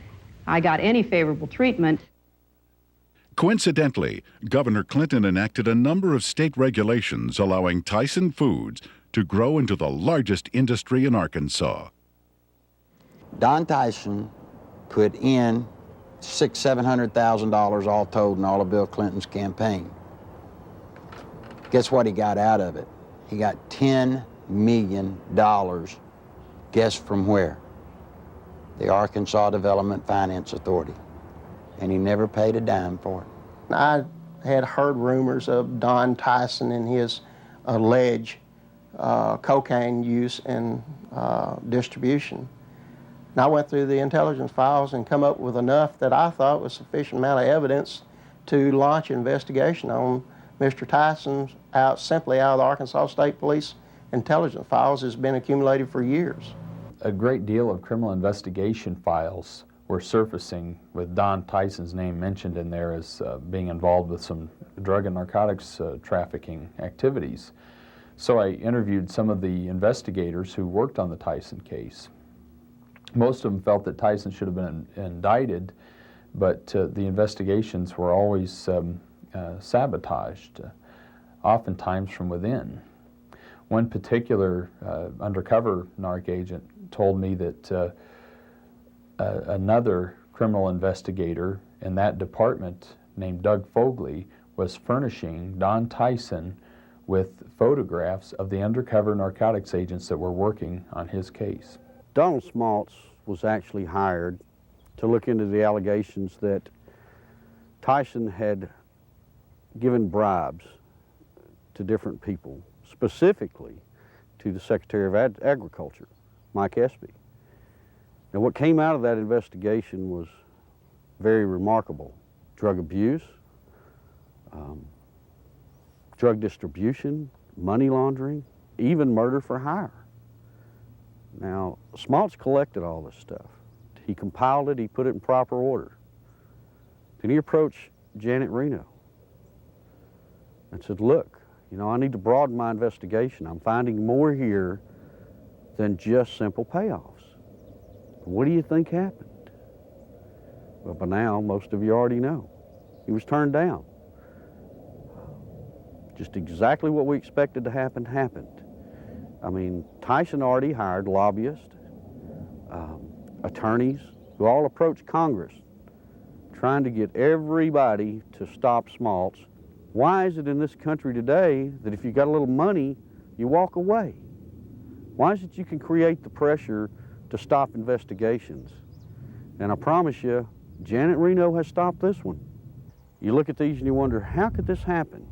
I got any favorable treatment. Coincidentally, Governor Clinton enacted a number of state regulations allowing Tyson Foods to grow into the largest industry in Arkansas. Don Tyson put in $600,000-$700,000 all told in all of Bill Clinton's campaign. Guess what he got out of it? He got $10 million. Guess from where? The Arkansas Development Finance Authority. And he never paid a dime for it. I had heard rumors of Don Tyson and his alleged cocaine use and distribution. And I went through the intelligence files and come up with enough that I thought was sufficient amount of evidence to launch an investigation on Mr. Tyson simply out of the Arkansas State Police intelligence files has been accumulated for years. A great deal of criminal investigation files were surfacing with Don Tyson's name mentioned in there as being involved with some drug and narcotics trafficking activities. So I interviewed some of the investigators who worked on the Tyson case. Most of them felt that Tyson should have been indicted, but the investigations were always sabotaged, oftentimes from within. One particular undercover narc agent told me that another criminal investigator in that department named Doug Fogley was furnishing Don Tyson with photographs of the undercover narcotics agents that were working on his case. Donald Smaltz was actually hired to look into the allegations that Tyson had given bribes to different people, specifically to the Secretary of Agriculture, Mike Espy. Now, what came out of that investigation was very remarkable. Drug abuse, drug distribution, money laundering, even murder for hire. Now, Smaltz collected all this stuff. He compiled it, he put it in proper order. Then he approached Janet Reno and said, look, you know, I need to broaden my investigation. I'm finding more here than just simple payoffs. What do you think happened? Well, by now, most of you already know. He was turned down. Just exactly what we expected to happen happened. I mean, Tyson already hired lobbyists, attorneys, who all approached Congress trying to get everybody to stop Smaltz. Why is it in this country today that if you got a little money, you walk away? Why is it you can create the pressure to stop investigations? And I promise you, Janet Reno has stopped this one. You look at these and you wonder, how could this happen?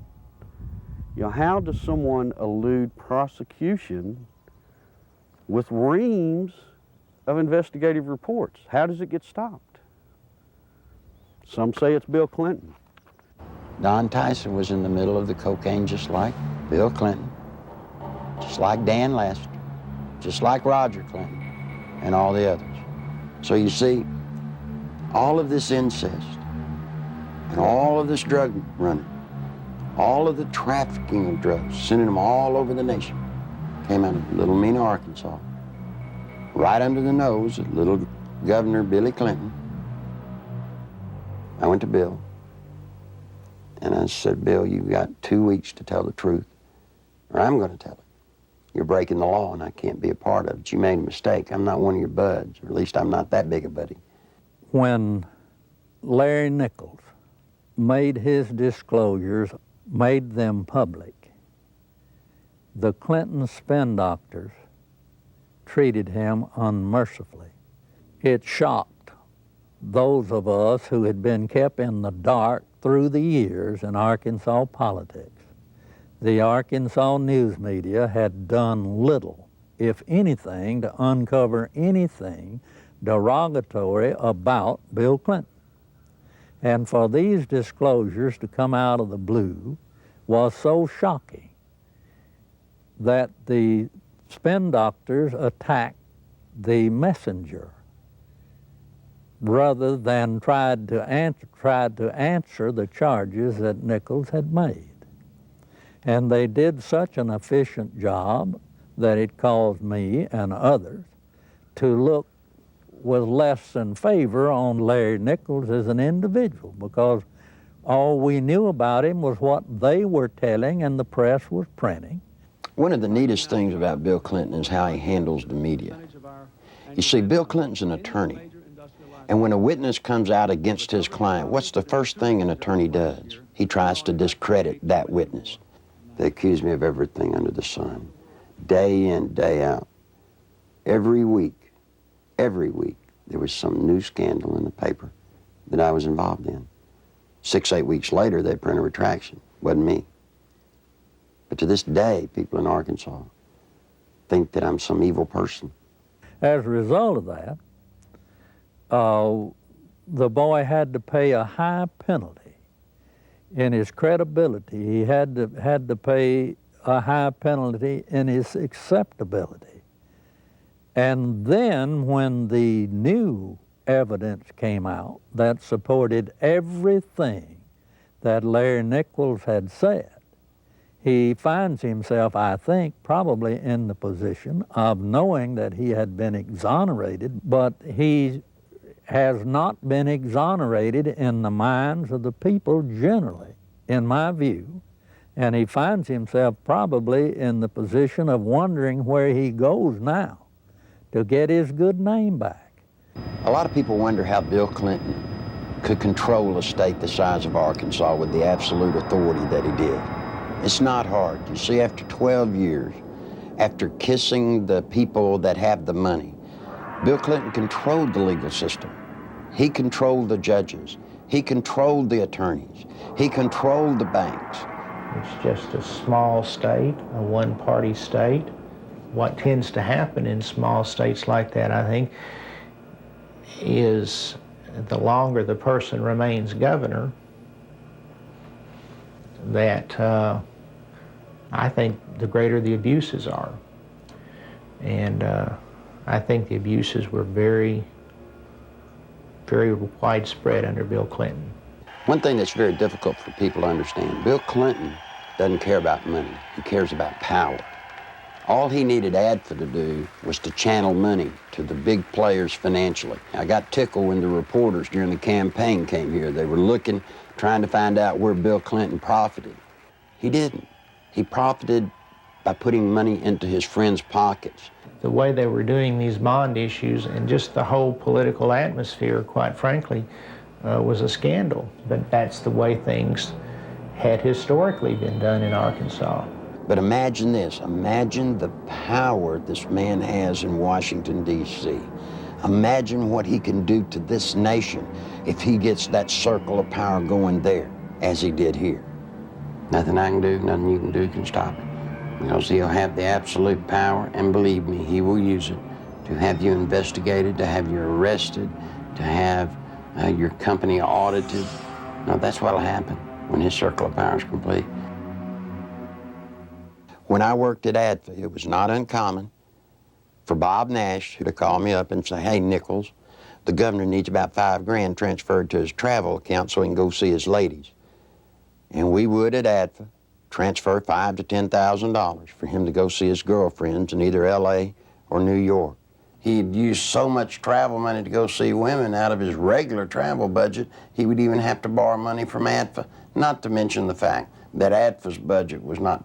You know, how does someone elude prosecution with reams of investigative reports? How does it get stopped? Some say it's Bill Clinton. Don Tyson was in the middle of the cocaine just like Bill Clinton, just like Dan Lester, just like Roger Clinton, and all the others. So you see, all of this incest and all of this drug running, all of the trafficking of drugs, sending them all over the nation, came out of Little Mena, Arkansas, right under the nose of little Governor Billy Clinton. I went to Bill, and I said, Bill, you've got 2 weeks to tell the truth, or I'm going to tell it. You're breaking the law, and I can't be a part of it. You made a mistake. I'm not one of your buds, or at least I'm not that big a buddy. When Larry Nichols made his disclosures, made them public, the Clinton spin doctors treated him unmercifully. It shocked those of us who had been kept in the dark through the years in Arkansas politics. The Arkansas news media had done little, if anything, to uncover anything derogatory about Bill Clinton. And for these disclosures to come out of the blue was so shocking that the spin doctors attacked the messenger rather than tried to answer the charges that Nichols had made. And they did such an efficient job that it caused me and others to look with less than favor on Larry Nichols as an individual, because all we knew about him was what they were telling and the press was printing. One of the neatest things about Bill Clinton is how he handles the media. You see, Bill Clinton's an attorney, and when a witness comes out against his client, what's the first thing an attorney does? He tries to discredit that witness. They accuse me of everything under the sun, day in, day out. Every week, there was some new scandal in the paper that I was involved in. 6, 8 weeks later, they print a retraction. Wasn't me. But to this day, people in Arkansas think that I'm some evil person. As a result of that, the boy had to pay a high penalty. In his credibility, he had to pay a high penalty in his acceptability. And then when the new evidence came out that supported everything that Larry Nichols had said, he finds himself, I think, probably in the position of knowing that he had been exonerated, but he has not been exonerated in the minds of the people generally, in my view. And he finds himself probably in the position of wondering where he goes now to get his good name back. A lot of people wonder how Bill Clinton could control a state the size of Arkansas with the absolute authority that he did. It's not hard. You see, after 12 years, after kissing the people that have the money, Bill Clinton controlled the legal system. He controlled the judges. He controlled the attorneys. He controlled the banks. It's just a small state, a one-party state. What tends to happen in small states like that, I think, is the longer the person remains governor, that I think the greater the abuses are. And I think the abuses were very, very widespread under Bill Clinton. One thing that's very difficult for people to understand, Bill Clinton doesn't care about money. He cares about power. All he needed ADFA to do was to channel money to the big players financially. I got tickled when the reporters during the campaign came here. They were looking, trying to find out where Bill Clinton profited. He didn't. He profited by putting money into his friends' pockets. The way they were doing these bond issues and just the whole political atmosphere, quite frankly, was a scandal. But that's the way things had historically been done in Arkansas. But imagine this, imagine the power this man has in Washington, D.C. Imagine what he can do to this nation if he gets that circle of power going there, as he did here. Nothing I can do, nothing you can do can stop it. Because he'll have the absolute power, and believe me, he will use it to have you investigated, to have you arrested, to have your company audited. Now, that's what'll happen when his circle of power is complete. When I worked at ADFA, it was not uncommon for Bob Nash to call me up and say, hey, Nichols, the governor needs about $5,000 transferred to his travel account so he can go see his ladies. And we would at ADFA transfer $5,000 to $10,000 for him to go see his girlfriends in either LA or New York. He'd use so much travel money to go see women out of his regular travel budget, he would even have to borrow money from ADFA, not to mention the fact that ADFA's budget was not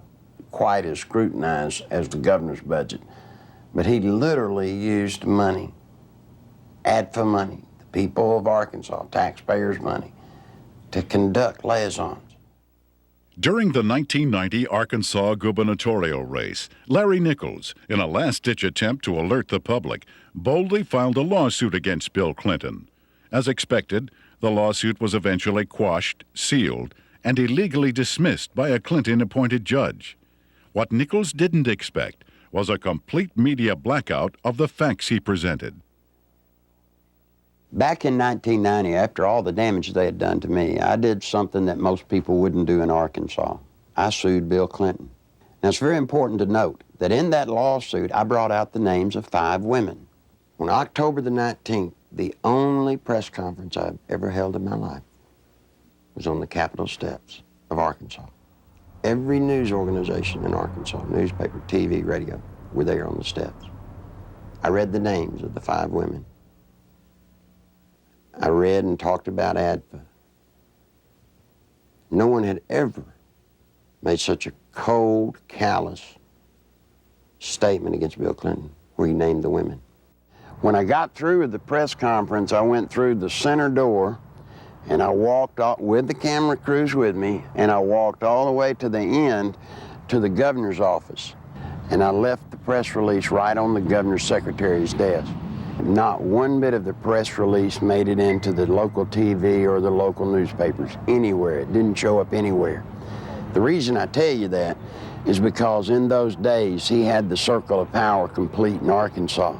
quite as scrutinized as the governor's budget. But he literally used money, ADFA money, the people of Arkansas, taxpayers' money, to conduct liaisons. During the 1990 Arkansas gubernatorial race, Larry Nichols, in a last-ditch attempt to alert the public, boldly filed a lawsuit against Bill Clinton. As expected, the lawsuit was eventually quashed, sealed, and illegally dismissed by a Clinton-appointed judge. What Nichols didn't expect was a complete media blackout of the facts he presented. Back in 1990, after all the damage they had done to me, I did something that most people wouldn't do in Arkansas. I sued Bill Clinton. Now, it's very important to note that in that lawsuit, I brought out the names of 5 women. On October the 19th, the only press conference I've ever held in my life was on the Capitol steps of Arkansas. Every news organization in Arkansas, newspaper, TV, radio, were there on the steps. I read the names of the 5 women. I read and talked about ADFA. No one had ever made such a cold, callous statement against Bill Clinton where he named the women. When I got through with the press conference, I went through the center door and I walked off with the camera crews with me, and I walked all the way to the end to the governor's office. And I left the press release right on the governor's secretary's desk. Not one bit of the press release made it into the local TV or the local newspapers anywhere. It didn't show up anywhere. The reason I tell you that is because in those days he had the circle of power complete in Arkansas.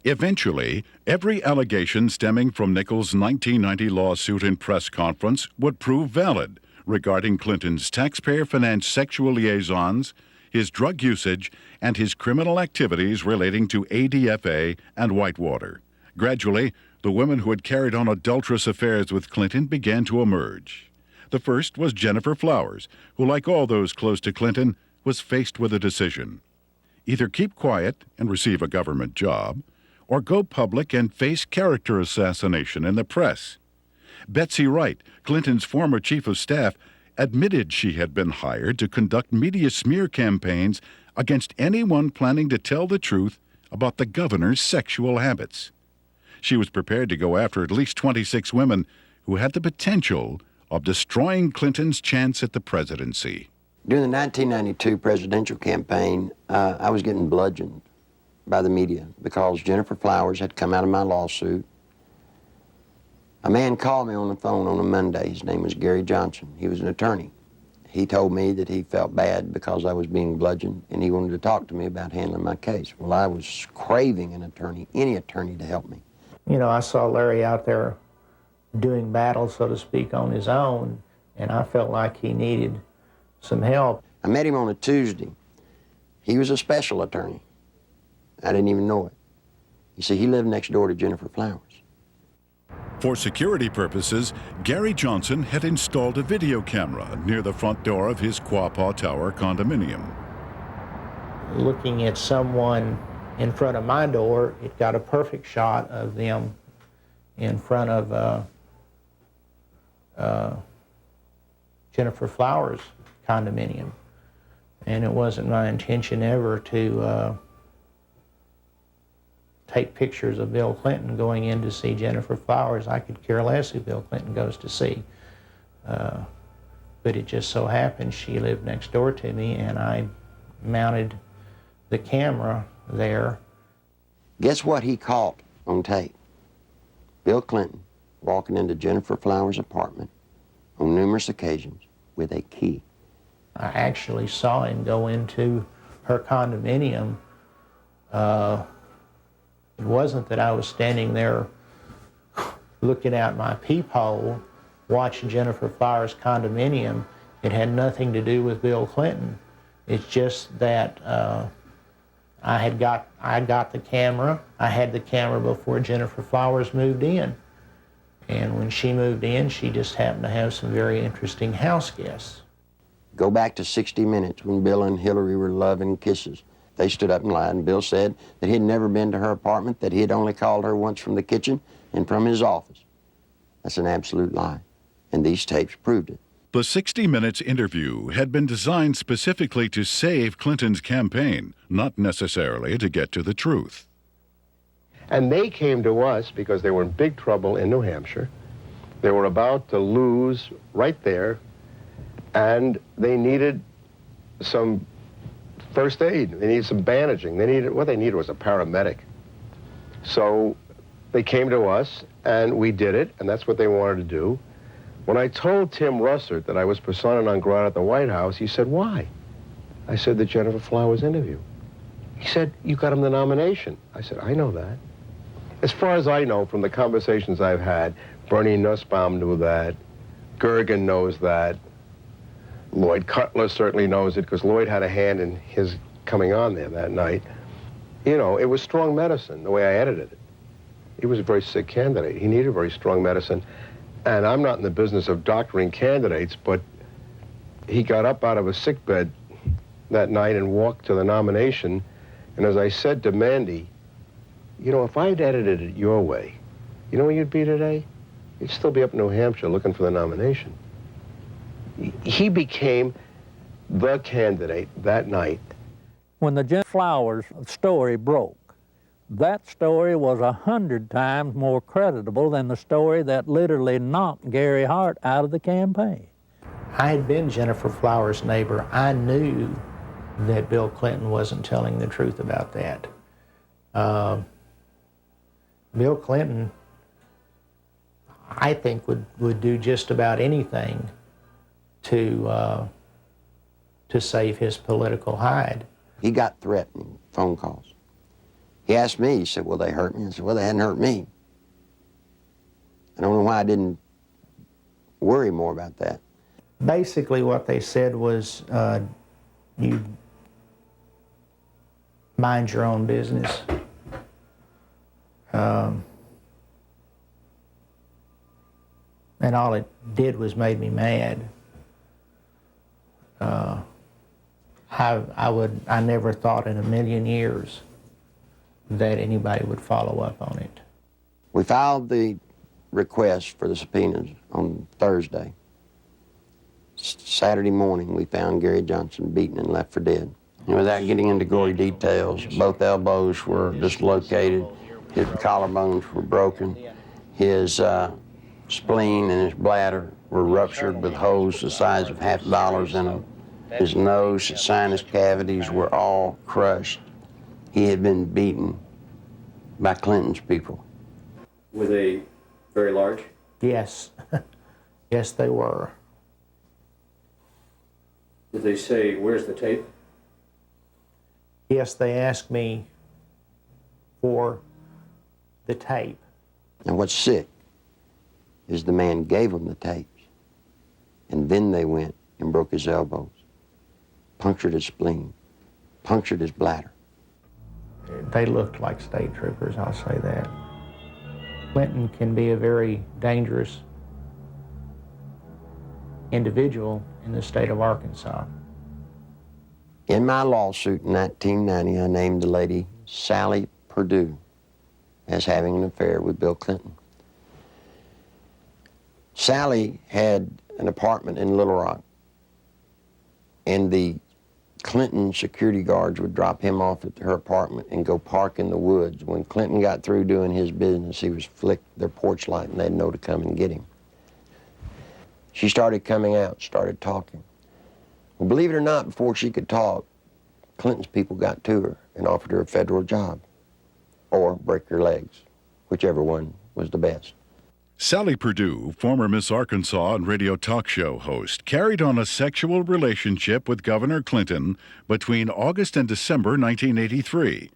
Eventually, every allegation stemming from Nichols' 1990 lawsuit and press conference would prove valid regarding Clinton's taxpayer-financed sexual liaisons, his drug usage, and his criminal activities relating to ADFA and Whitewater. Gradually, the women who had carried on adulterous affairs with Clinton began to emerge. The first was Jennifer Flowers, who, like all those close to Clinton, was faced with a decision. Either keep quiet and receive a government job, or go public and face character assassination in the press. Betsy Wright, Clinton's former chief of staff, admitted she had been hired to conduct media smear campaigns against anyone planning to tell the truth about the governor's sexual habits. She was prepared to go after at least 26 women who had the potential of destroying Clinton's chance at the presidency. During the 1992 presidential campaign, I was getting bludgeoned by the media because Jennifer Flowers had come out of my lawsuit. A man called me on the phone on a Monday. His name was Gary Johnson. He was an attorney. He told me that he felt bad because I was being bludgeoned, and he wanted to talk to me about handling my case. Well, I was craving an attorney, any attorney, to help me. You know, I saw Larry out there doing battle, so to speak, on his own, and I felt like he needed some help. I met him on a Tuesday. He was a special attorney. I didn't even know it. You see, he lived next door to Jennifer Flowers. For security purposes, Gary Johnson had installed a video camera near the front door of his Quapaw Tower condominium. Looking at someone in front of my door, it got a perfect shot of them in front of Jennifer Flowers' condominium. And it wasn't my intention ever to take pictures of Bill Clinton going in to see Jennifer Flowers. I could care less who Bill Clinton goes to see. But it just so happened she lived next door to me, and I mounted the camera there. Guess what he caught on tape? Bill Clinton walking into Jennifer Flowers' apartment on numerous occasions with a key. I actually saw him go into her condominium. It wasn't that I was standing there looking out my peephole watching Jennifer Flowers' condominium. It had nothing to do with Bill Clinton. It's just that I got the camera. I had the camera before Jennifer Flowers moved in. And when she moved in, she just happened to have some very interesting house guests. Go back to 60 Minutes when Bill and Hillary were loving kisses. They stood up and lied, and Bill said that he had never been to her apartment, that he had only called her once from the kitchen and from his office. That's an absolute lie, and these tapes proved it. The 60 Minutes interview had been designed specifically to save Clinton's campaign, not necessarily to get to the truth. And they came to us because they were in big trouble in New Hampshire. They were about to lose right there, and they needed some first aid. They needed some bandaging. What they needed was a paramedic. So they came to us, and we did it, and that's what they wanted to do. When I told Tim Russert that I was persona non grata at the White House, he said, "Why?" I said, "The Jennifer Flowers interview." He said, "You got him the nomination." I said, "I know that." As far as I know from the conversations I've had, Bernie Nussbaum knew that, Gergen knows that, Lloyd Cutler certainly knows it because Lloyd had a hand in his coming on there that night. You know, it was strong medicine, the way I edited it. He was a very sick candidate. He needed very strong medicine. And I'm not in the business of doctoring candidates, but he got up out of a sickbed that night and walked to the nomination. And as I said to Mandy, you know, if I'd edited it your way, you know where you'd be today? You'd still be up in New Hampshire looking for the nomination. He became the candidate that night. When the Jennifer Flowers story broke, that story was 100 times more creditable than the story that literally knocked Gary Hart out of the campaign. I had been Jennifer Flowers' neighbor. I knew that Bill Clinton wasn't telling the truth about that. Bill Clinton, I think, would do just about anything to save his political hide. He got threatening phone calls. He asked me, he said, "Will they hurt me?" I said, "Well, they hadn't hurt me." I don't know why I didn't worry more about that. Basically what they said was, you mind your own business. And all it did was made me mad. I never thought in a million years that anybody would follow up on it. We filed the request for the subpoenas on Thursday. Saturday morning, we found Gary Johnson beaten and left for dead. And without getting into gory details, both elbows were dislocated, his collarbones were broken, his spleen and his bladder were ruptured with holes the size of $50 in them. His nose, his sinus cavities were all crushed. He had been beaten by Clinton's people. Were they very large? Yes. Yes, they were. Did they say, where's the tape? Yes, they asked me for the tape. And what's sick is the man gave them the tapes, and then they went and broke his elbows, punctured his spleen, punctured his bladder. They looked like state troopers, I'll say that. Clinton can be a very dangerous individual in the state of Arkansas. In my lawsuit in 1990, I named the lady Sally Perdue as having an affair with Bill Clinton. Sally had an apartment in Little Rock, and the Clinton security guards would drop him off at her apartment and go park in the woods. When Clinton got through doing his business, he was flick their porch light and they'd know to come and get him. She started coming out, started talking. Well, believe it or not, before she could talk, Clinton's people got to her and offered her a federal job or break her legs, whichever one was the best. Sally Perdue, former Miss Arkansas and radio talk show host, carried on a sexual relationship with Governor Clinton between August and December 1983.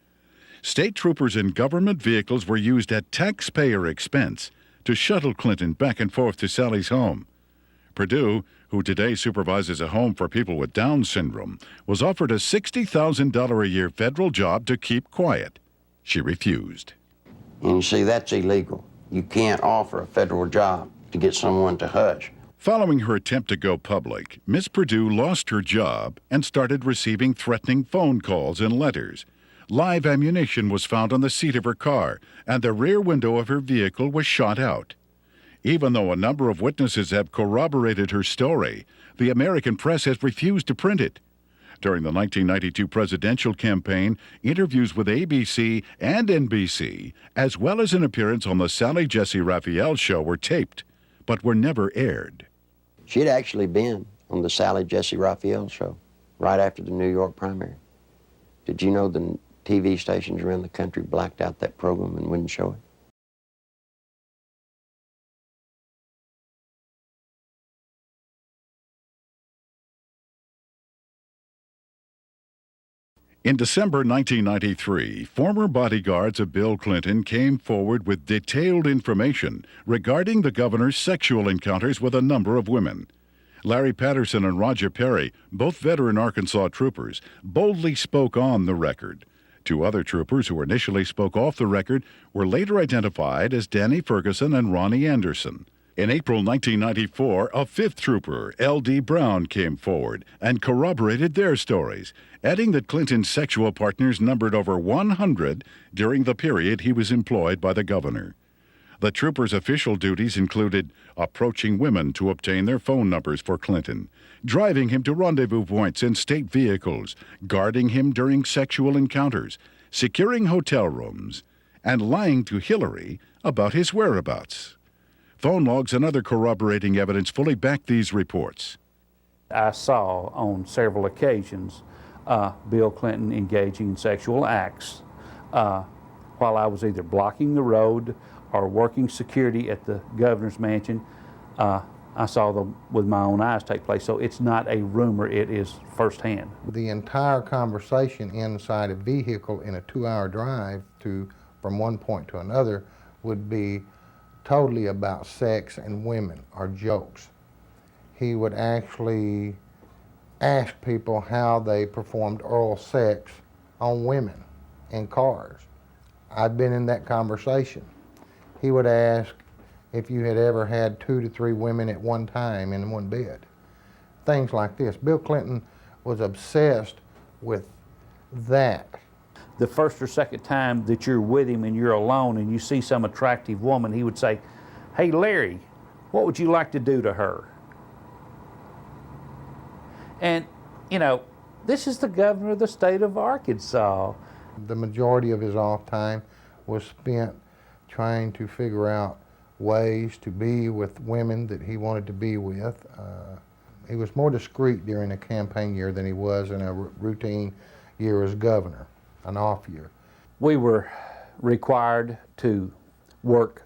State troopers in government vehicles were used at taxpayer expense to shuttle Clinton back and forth to Sally's home. Perdue, who today supervises a home for people with Down syndrome, was offered a $60,000 a year federal job to keep quiet. She refused. And you see, that's illegal. You can't offer a federal job to get someone to hush. Following her attempt to go public, Miss Perdue lost her job and started receiving threatening phone calls and letters. Live ammunition was found on the seat of her car, and the rear window of her vehicle was shot out. Even though a number of witnesses have corroborated her story, the American press has refused to print it. During the 1992 presidential campaign, interviews with ABC and NBC, as well as an appearance on the Sally Jesse Raphael show, were taped, but were never aired. She'd actually been on the Sally Jesse Raphael show right after the New York primary. Did you know the TV stations around the country blacked out that program and wouldn't show it? In December 1993, former bodyguards of Bill Clinton came forward with detailed information regarding the governor's sexual encounters with a number of women. Larry Patterson and Roger Perry, both veteran Arkansas troopers, boldly spoke on the record. Two other troopers who initially spoke off the record were later identified as Danny Ferguson and Ronnie Anderson. In April 1994, a fifth trooper, L.D. Brown, came forward and corroborated their stories, adding that Clinton's sexual partners numbered over 100 during the period he was employed by the governor. The trooper's official duties included approaching women to obtain their phone numbers for Clinton, driving him to rendezvous points in state vehicles, guarding him during sexual encounters, securing hotel rooms, and lying to Hillary about his whereabouts. Phone logs and other corroborating evidence fully back these reports. I saw on several occasions Bill Clinton engaging in sexual acts while I was either blocking the road or working security at the governor's mansion. I saw them with my own eyes take place, so it's not a rumor, it is firsthand. The entire conversation inside a vehicle in a 2-hour drive from one point to another would be totally about sex and women or jokes. He would actually ask people how they performed oral sex on women in cars. I've been in that conversation. He would ask if you had ever had 2 to 3 women at one time in one bed. Things like this. Bill Clinton was obsessed with that. The first or second time that you're with him and you're alone and you see some attractive woman, he would say, "Hey, Larry, what would you like to do to her?" And, you know, this is the governor of the state of Arkansas. The majority of his off time was spent trying to figure out ways to be with women that he wanted to be with. He was more discreet during a campaign year than he was in a routine year as governor, an off year. We were required to work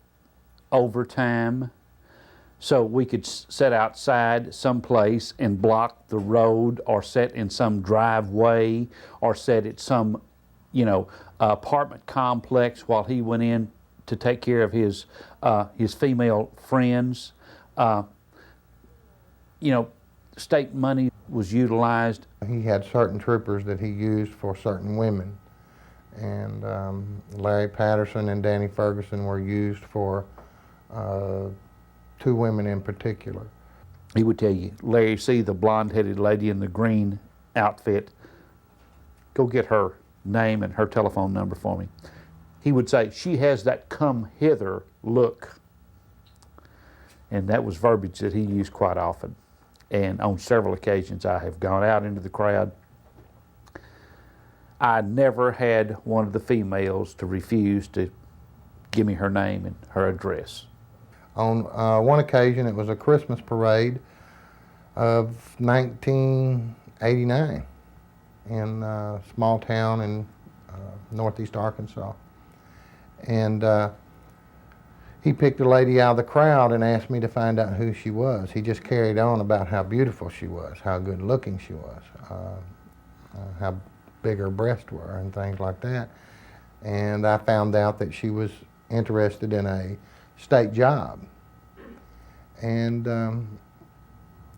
overtime so we could sit outside someplace and block the road, or sit in some driveway, or sit at some, you know, apartment complex while he went in to take care of his female friends. You know, state money was utilized. He had certain troopers that he used for certain women, and Larry Patterson and Danny Ferguson were used for 2 women in particular. He would tell you, "Larry, see the blonde-headed lady in the green outfit? Go get her name and her telephone number for me." He would say, "She has that come hither look." And that was verbiage that he used quite often. And on several occasions I have gone out into the crowd. I never had one of the females to refuse to give me her name and her address. On one occasion, it was a Christmas parade of 1989 in a small town in northeast Arkansas. And he picked a lady out of the crowd and asked me to find out who she was. He just carried on about how beautiful she was, how good looking she was, how big her breasts were and things like that. And I found out that she was interested in a state job. And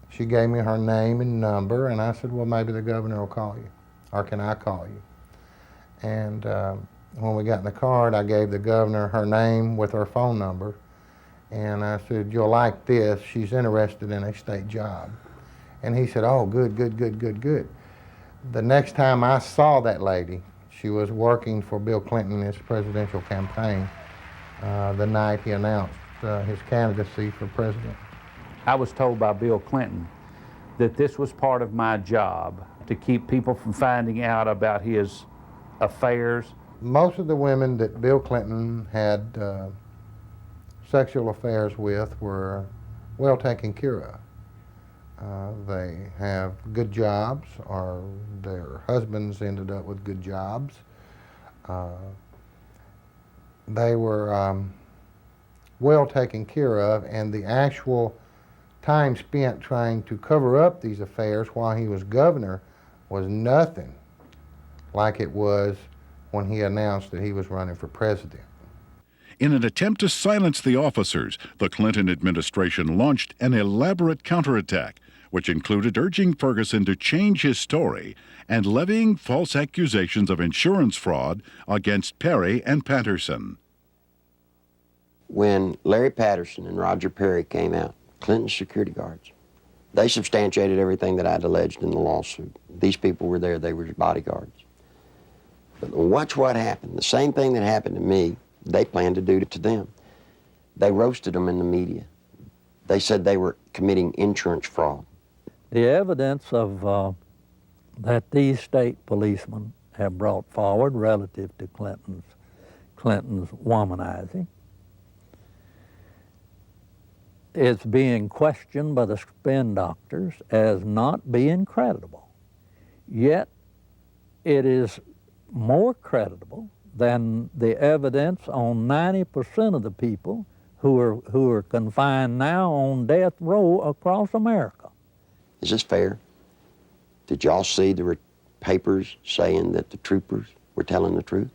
she gave me her name and number, and I said, "Well, maybe the governor will call you, or can I call you?" And when we got in the car, I gave the governor her name with her phone number, and I said, "You'll like this, she's interested in a state job." And he said, "Oh, good, good, good, good, good." The next time I saw that lady, she was working for Bill Clinton in his presidential campaign the night he announced his candidacy for president. I was told by Bill Clinton that this was part of my job, to keep people from finding out about his affairs. Most of the women that Bill Clinton had sexual affairs with were well taken care of. They have good jobs, or their husbands ended up with good jobs. They were well taken care of, and the actual time spent trying to cover up these affairs while he was governor was nothing like it was when he announced that he was running for president. In an attempt to silence the officers, the Clinton administration launched an elaborate counterattack, which included urging Ferguson to change his story and levying false accusations of insurance fraud against Perry and Patterson. When Larry Patterson and Roger Perry came out, Clinton's security guards, they substantiated everything that I'd alleged in the lawsuit. These people were there, they were his bodyguards. But watch what happened. The same thing that happened to me, they planned to do to them. They roasted them in the media. They said they were committing insurance fraud. The evidence of that these state policemen have brought forward relative to Clinton's womanizing is being questioned by the spin doctors as not being credible. Yet it is more credible than the evidence on 90% of the people who are confined now on death row across America. Is this fair? Did y'all see there were papers saying that the troopers were telling the truth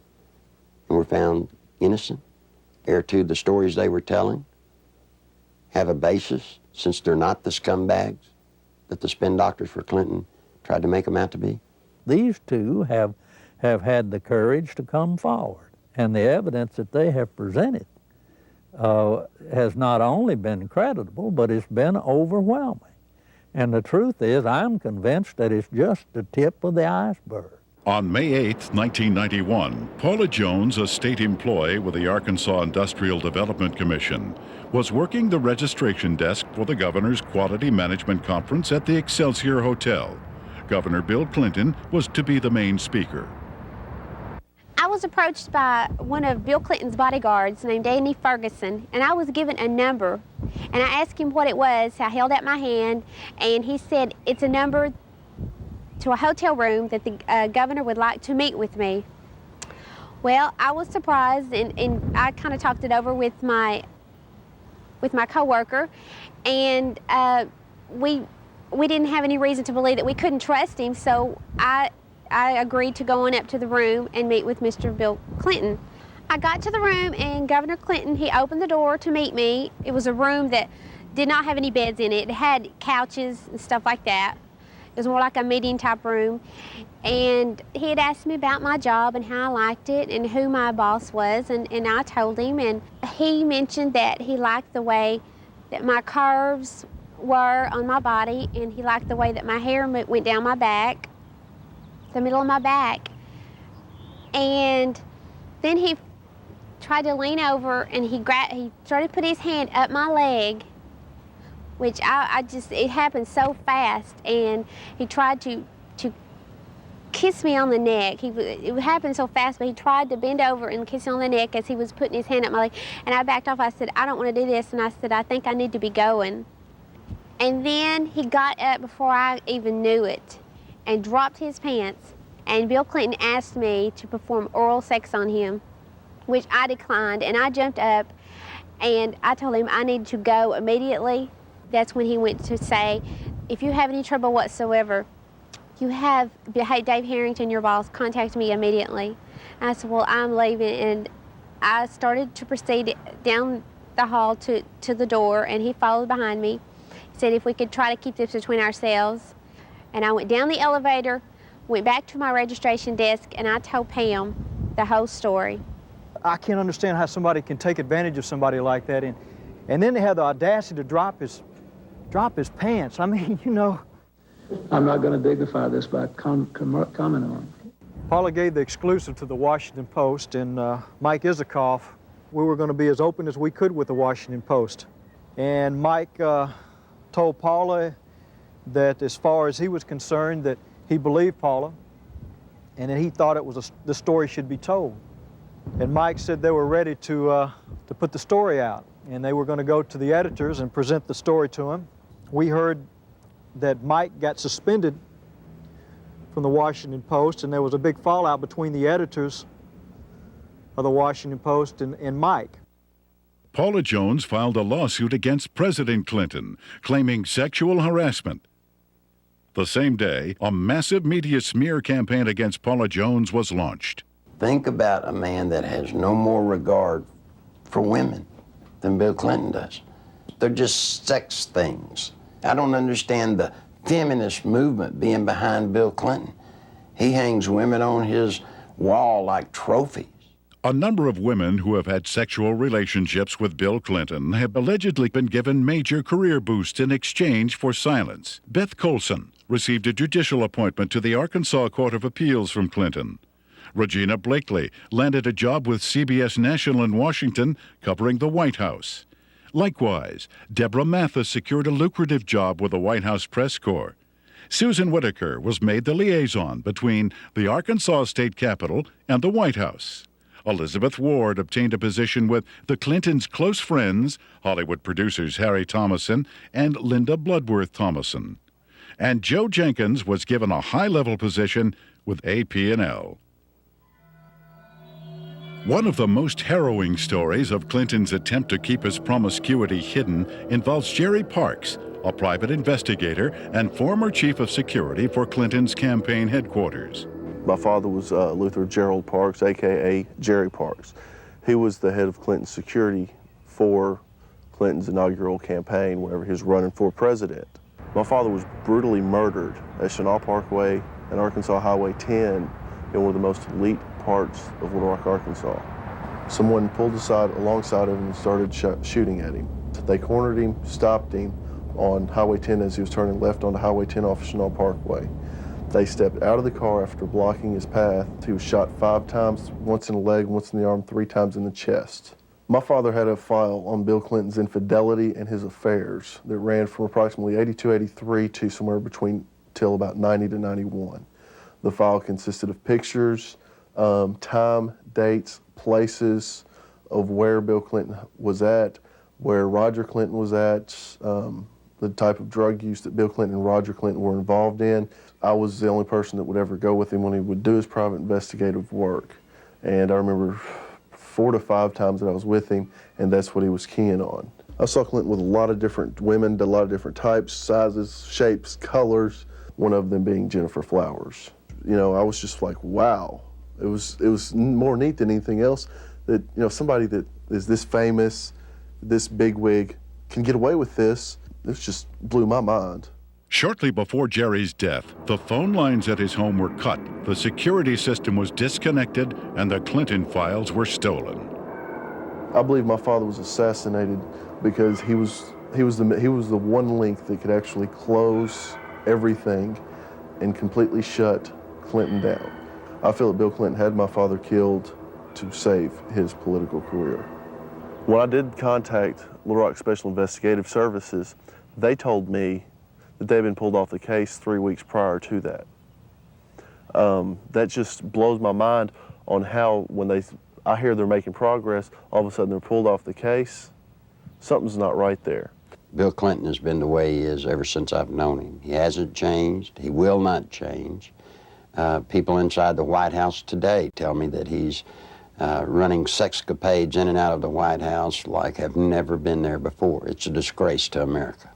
and were found innocent? Heir to the stories they were telling have a basis, since they're not the scumbags that the spin doctors for Clinton tried to make them out to be? These two have had the courage to come forward, and the evidence that they have presented has not only been credible, but it's been overwhelming. And the truth is, I'm convinced that it's just the tip of the iceberg. On May 8, 1991, Paula Jones, a state employee with the Arkansas Industrial Development Commission, was working the registration desk for the governor's Quality Management Conference at the Excelsior Hotel. Governor Bill Clinton was to be the main speaker. I was approached by one of Bill Clinton's bodyguards named Andy Ferguson, and I was given a number. And I asked him what it was. I held out my hand, and he said, it's a number to a hotel room that the governor would like to meet with me. Well, I was surprised, and I kind of talked it over with my coworker, and we didn't have any reason to believe that we couldn't trust him, so I agreed to go on up to the room and meet with Mr. Bill Clinton. I got to the room, and Governor Clinton, he opened the door to meet me. It was a room that did not have any beds in it. It had couches and stuff like that. It was more like a meeting type room. And he had asked me about my job and how I liked it and who my boss was, and I told him, and he mentioned that he liked the way that my curves were on my body, and he liked the way that my hair went down my back, the middle of my back. And then he tried to lean over, and he started to put his hand up my leg, which it happened so fast, and he tried to kiss me on the neck. It happened so fast, but he tried to bend over and kiss me on the neck as he was putting his hand up my leg, and I backed off. I said, I don't want to do this, and I said, I think I need to be going. And then he got up before I even knew it and dropped his pants, and Bill Clinton asked me to perform oral sex on him, which I declined, and I jumped up, and I told him I needed to go immediately. That's when he went to say, if you have any trouble whatsoever, you have Dave Harrington, your boss, contact me immediately. And I said, well, I'm leaving, and I started to proceed down the hall to the door, and he followed behind me. He said if we could try to keep this between ourselves. And I went down the elevator, went back to my registration desk, and I told Pam the whole story. I can't understand how somebody can take advantage of somebody like that, and then they have the audacity to drop his pants. I mean, you know. I'm not going to dignify this by commenting on it. Paula gave the exclusive to the Washington Post, and Mike Isikoff, we were going to be as open as we could with the Washington Post. And Mike told Paula that as far as he was concerned, that he believed Paula, and that he thought the story should be told. And Mike said they were ready to put the story out, and they were going to go to the editors and present the story to him. We heard that Mike got suspended from the Washington Post, and there was a big fallout between the editors of the Washington Post and Mike. Paula Jones filed a lawsuit against President Clinton, claiming sexual harassment. The same day, a massive media smear campaign against Paula Jones was launched. Think about a man that has no more regard for women than Bill Clinton does. They're just sex things. I don't understand the feminist movement being behind Bill Clinton. He hangs women on his wall like trophies. A number of women who have had sexual relationships with Bill Clinton have allegedly been given major career boosts in exchange for silence. Beth Colson received a judicial appointment to the Arkansas Court of Appeals from Clinton. Regina Blakely landed a job with CBS National in Washington covering the White House. Likewise, Deborah Mathis secured a lucrative job with the White House Press Corps. Susan Whitaker was made the liaison between the Arkansas State Capitol and the White House. Elizabeth Ward obtained a position with the Clintons' close friends, Hollywood producers Harry Thomason and Linda Bloodworth Thomason. And Joe Jenkins was given a high-level position with AP&L. One of the most harrowing stories of Clinton's attempt to keep his promiscuity hidden involves Jerry Parks, a private investigator and former chief of security for Clinton's campaign headquarters. My father was Luther Gerald Parks, a.k.a. Jerry Parks. He was the head of Clinton's security for Clinton's inaugural campaign whenever he was running for president. My father was brutally murdered at Chenal Parkway and Arkansas Highway 10 in one of the most elite parts of Little Rock, Arkansas. Someone pulled aside alongside of him and started shooting at him. They cornered him, stopped him, on Highway 10 as he was turning left onto Highway 10 off Chenal Parkway. They stepped out of the car after blocking his path. He was shot 5 times, once in the leg, once in the arm, 3 times in the chest. My father had a file on Bill Clinton's infidelity and his affairs that ran from approximately 82, 83 to somewhere between till about 90 to 91. The file consisted of pictures, time, dates, places of where Bill Clinton was at, where Roger Clinton was at, the type of drug use that Bill Clinton and Roger Clinton were involved in. I was the only person that would ever go with him when he would do his private investigative work. And I remember 4 to 5 times that I was with him, and that's what he was keying on. I saw Clinton with a lot of different women, a lot of different types, sizes, shapes, colors, one of them being Jennifer Flowers. You know, I was just like, wow. It was more neat than anything else that, you know, somebody that is this famous, this bigwig, can get away with this. This just blew my mind. Shortly before Jerry's death, the phone lines at his home were cut, the security system was disconnected, and the Clinton files were stolen. I believe my father was assassinated because he was the one link that could actually close everything and completely shut Clinton down. I feel that Bill Clinton had my father killed to save his political career. When I did contact Little Rock Special Investigative Services, they told me that they had been pulled off the case 3 weeks prior to that. That just blows my mind on how when I hear they're making progress, all of a sudden they're pulled off the case. Something's not right there. Bill Clinton has been the way he is ever since I've known him. He hasn't changed. He will not change. People inside the White House today tell me that he's running sexcapades in and out of the White House like have never been there before. It's a disgrace to America.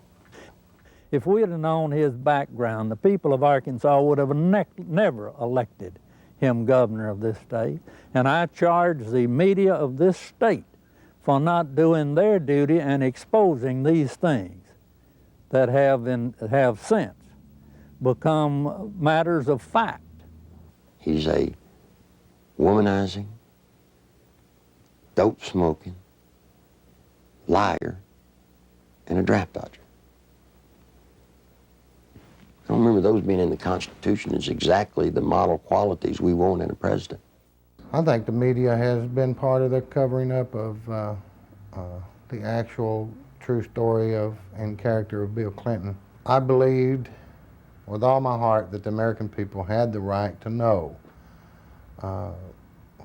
If we had known his background, the people of Arkansas would have never elected him governor of this state. And I charge the media of this state for not doing their duty and exposing these things that have since become matters of fact. He's a womanizing, dope-smoking, liar, and a draft dodger. I don't remember those being in the Constitution as exactly the model qualities we want in a president. I think the media has been part of the covering up of the actual true story of and character of Bill Clinton. I believed with all my heart that the American people had the right to know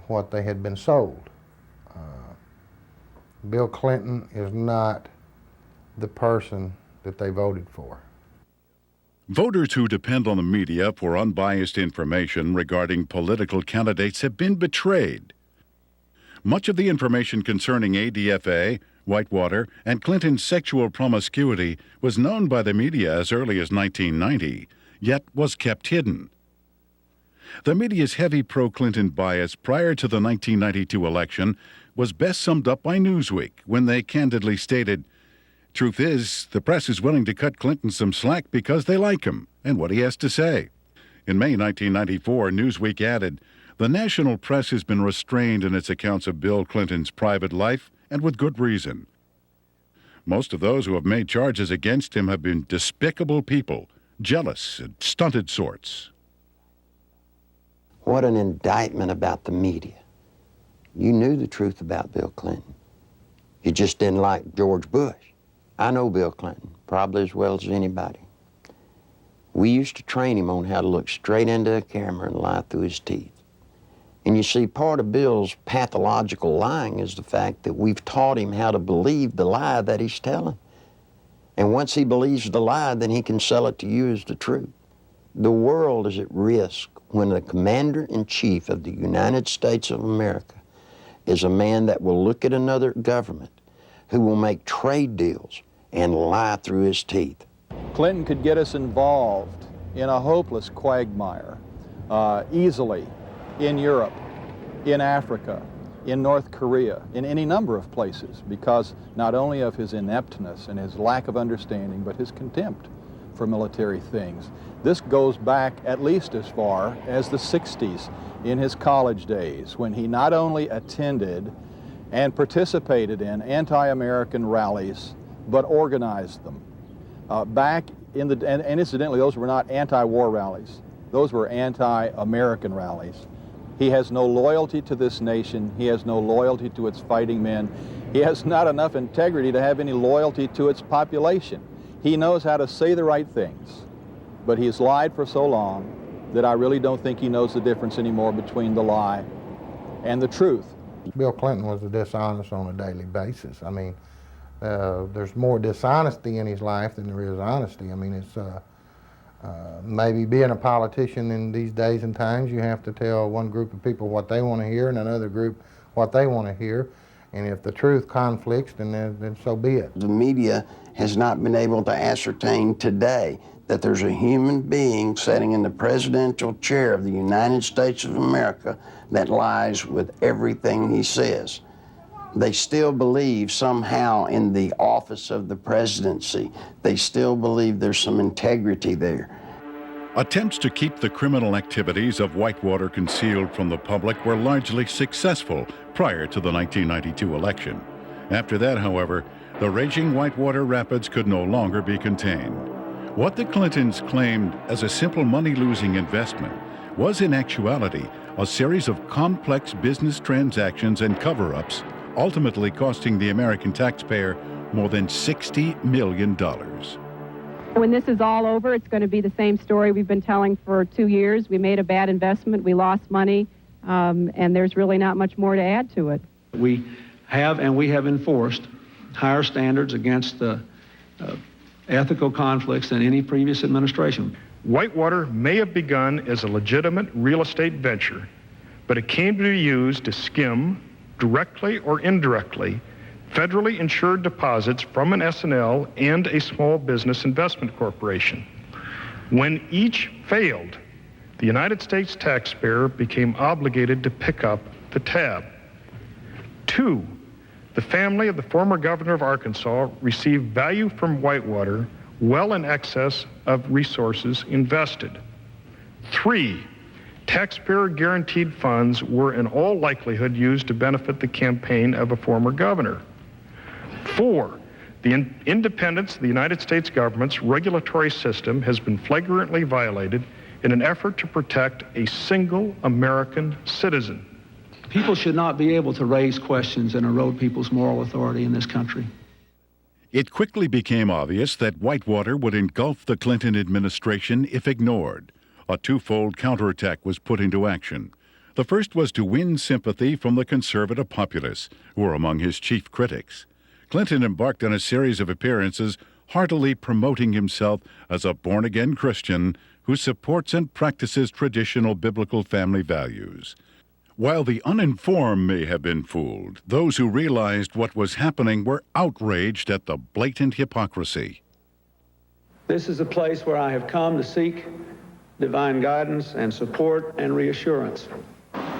what they had been sold. Bill Clinton is not the person that they voted for. Voters who depend on the media for unbiased information regarding political candidates have been betrayed. Much of the information concerning ADFA, Whitewater, and Clinton's sexual promiscuity was known by the media as early as 1990, yet was kept hidden. The media's heavy pro-Clinton bias prior to the 1992 election was best summed up by Newsweek when they candidly stated, "Truth is, the press is willing to cut Clinton some slack because they like him and what he has to say." In May 1994, Newsweek added, "The national press has been restrained in its accounts of Bill Clinton's private life, and with good reason. Most of those who have made charges against him have been despicable people, jealous and stunted sorts." What an indictment about the media. You knew the truth about Bill Clinton. You just didn't like George Bush. I know Bill Clinton, probably as well as anybody. We used to train him on how to look straight into a camera and lie through his teeth. And you see, part of Bill's pathological lying is the fact that we've taught him how to believe the lie that he's telling. And once he believes the lie, then he can sell it to you as the truth. The world is at risk when the commander-in-chief of the United States of America is a man that will look at another government, who will make trade deals and lie through his teeth. Clinton could get us involved in a hopeless quagmire easily in Europe, in Africa, in North Korea, in any number of places, because not only of his ineptness and his lack of understanding, but his contempt for military things. This goes back at least as far as the 60s in his college days, when he not only attended and participated in anti-American rallies, but organized them. back in the, and incidentally, those were not anti-war rallies. Those were anti-American rallies. He has no loyalty to this nation. He has no loyalty to its fighting men. He has not enough integrity to have any loyalty to its population. He knows how to say the right things, but he has lied for so long that I really don't think he knows the difference anymore between the lie and the truth. Bill Clinton was dishonest on a daily basis. I mean, there's more dishonesty in his life than there is honesty. I mean, it's maybe being a politician in these days and times, you have to tell one group of people what they want to hear and another group what they want to hear. And if the truth conflicts, then so be it. The media has not been able to ascertain today that there's a human being sitting in the presidential chair of the United States of America that lies with everything he says. They still believe somehow in the office of the presidency. They still believe there's some integrity there. Attempts to keep the criminal activities of Whitewater concealed from the public were largely successful prior to the 1992 election. After that, however, the raging Whitewater Rapids could no longer be contained. What the Clintons claimed as a simple money-losing investment was in actuality a series of complex business transactions and cover-ups, ultimately costing the American taxpayer more than $60 million. When this is all over, it's going to be the same story we've been telling for 2 years. We made a bad investment, we lost money, and there's really not much more to add to it. We have enforced higher standards against ethical conflicts than any previous administration. Whitewater may have begun as a legitimate real estate venture, but it came to be used to skim, directly or indirectly, federally insured deposits from an S&L and a small business investment corporation. When each failed, the United States taxpayer became obligated to pick up the tab. 2, the family of the former governor of Arkansas received value from Whitewater well in excess of resources invested. 3, taxpayer-guaranteed funds were in all likelihood used to benefit the campaign of a former governor. 4, the independence of the United States government's regulatory system has been flagrantly violated in an effort to protect a single American citizen. People should not be able to raise questions and erode people's moral authority in this country. It quickly became obvious that Whitewater would engulf the Clinton administration if ignored. A twofold counterattack was put into action. The first was to win sympathy from the conservative populace, who were among his chief critics. Clinton embarked on a series of appearances heartily promoting himself as a born-again Christian who supports and practices traditional biblical family values. While the uninformed may have been fooled, those who realized what was happening were outraged at the blatant hypocrisy. This is a place where I have come to seek divine guidance and support and reassurance.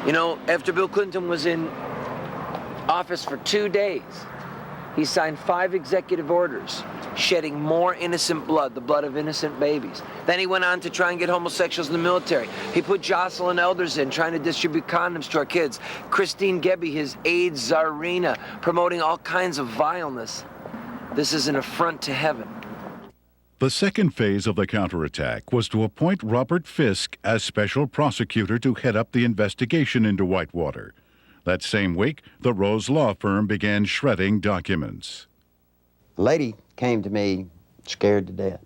You know, after Bill Clinton was in office for 2 days, he signed 5 executive orders, shedding more innocent blood, the blood of innocent babies. Then he went on to try and get homosexuals in the military. He put Jocelyn Elders in, trying to distribute condoms to our kids. Christine Gebbe, his AIDS czarina, promoting all kinds of vileness. This is an affront to heaven. The second phase of the counterattack was to appoint Robert Fisk as special prosecutor to head up the investigation into Whitewater. That same week, the Rose Law Firm began shredding documents. A lady came to me scared to death,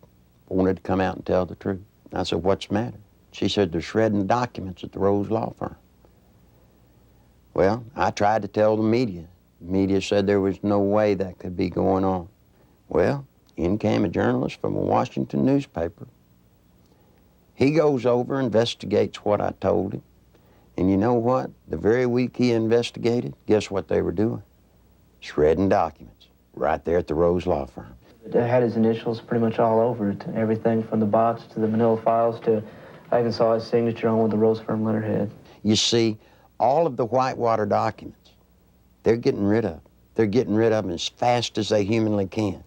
wanted to come out and tell the truth. I said, "What's the matter?" She said, "They're shredding documents at the Rose Law Firm." Well, I tried to tell the media. The media said there was no way that could be going on. Well, in came a journalist from a Washington newspaper. He goes over, investigates what I told him. And you know what? The very week he investigated, guess what they were doing? Shredding documents right there at the Rose Law Firm. It had his initials pretty much all over it. Everything from the box to the manila files to I even saw his signature on with the Rose Firm letterhead. You see, all of the Whitewater documents, they're getting rid of. They're getting rid of them as fast as they humanly can.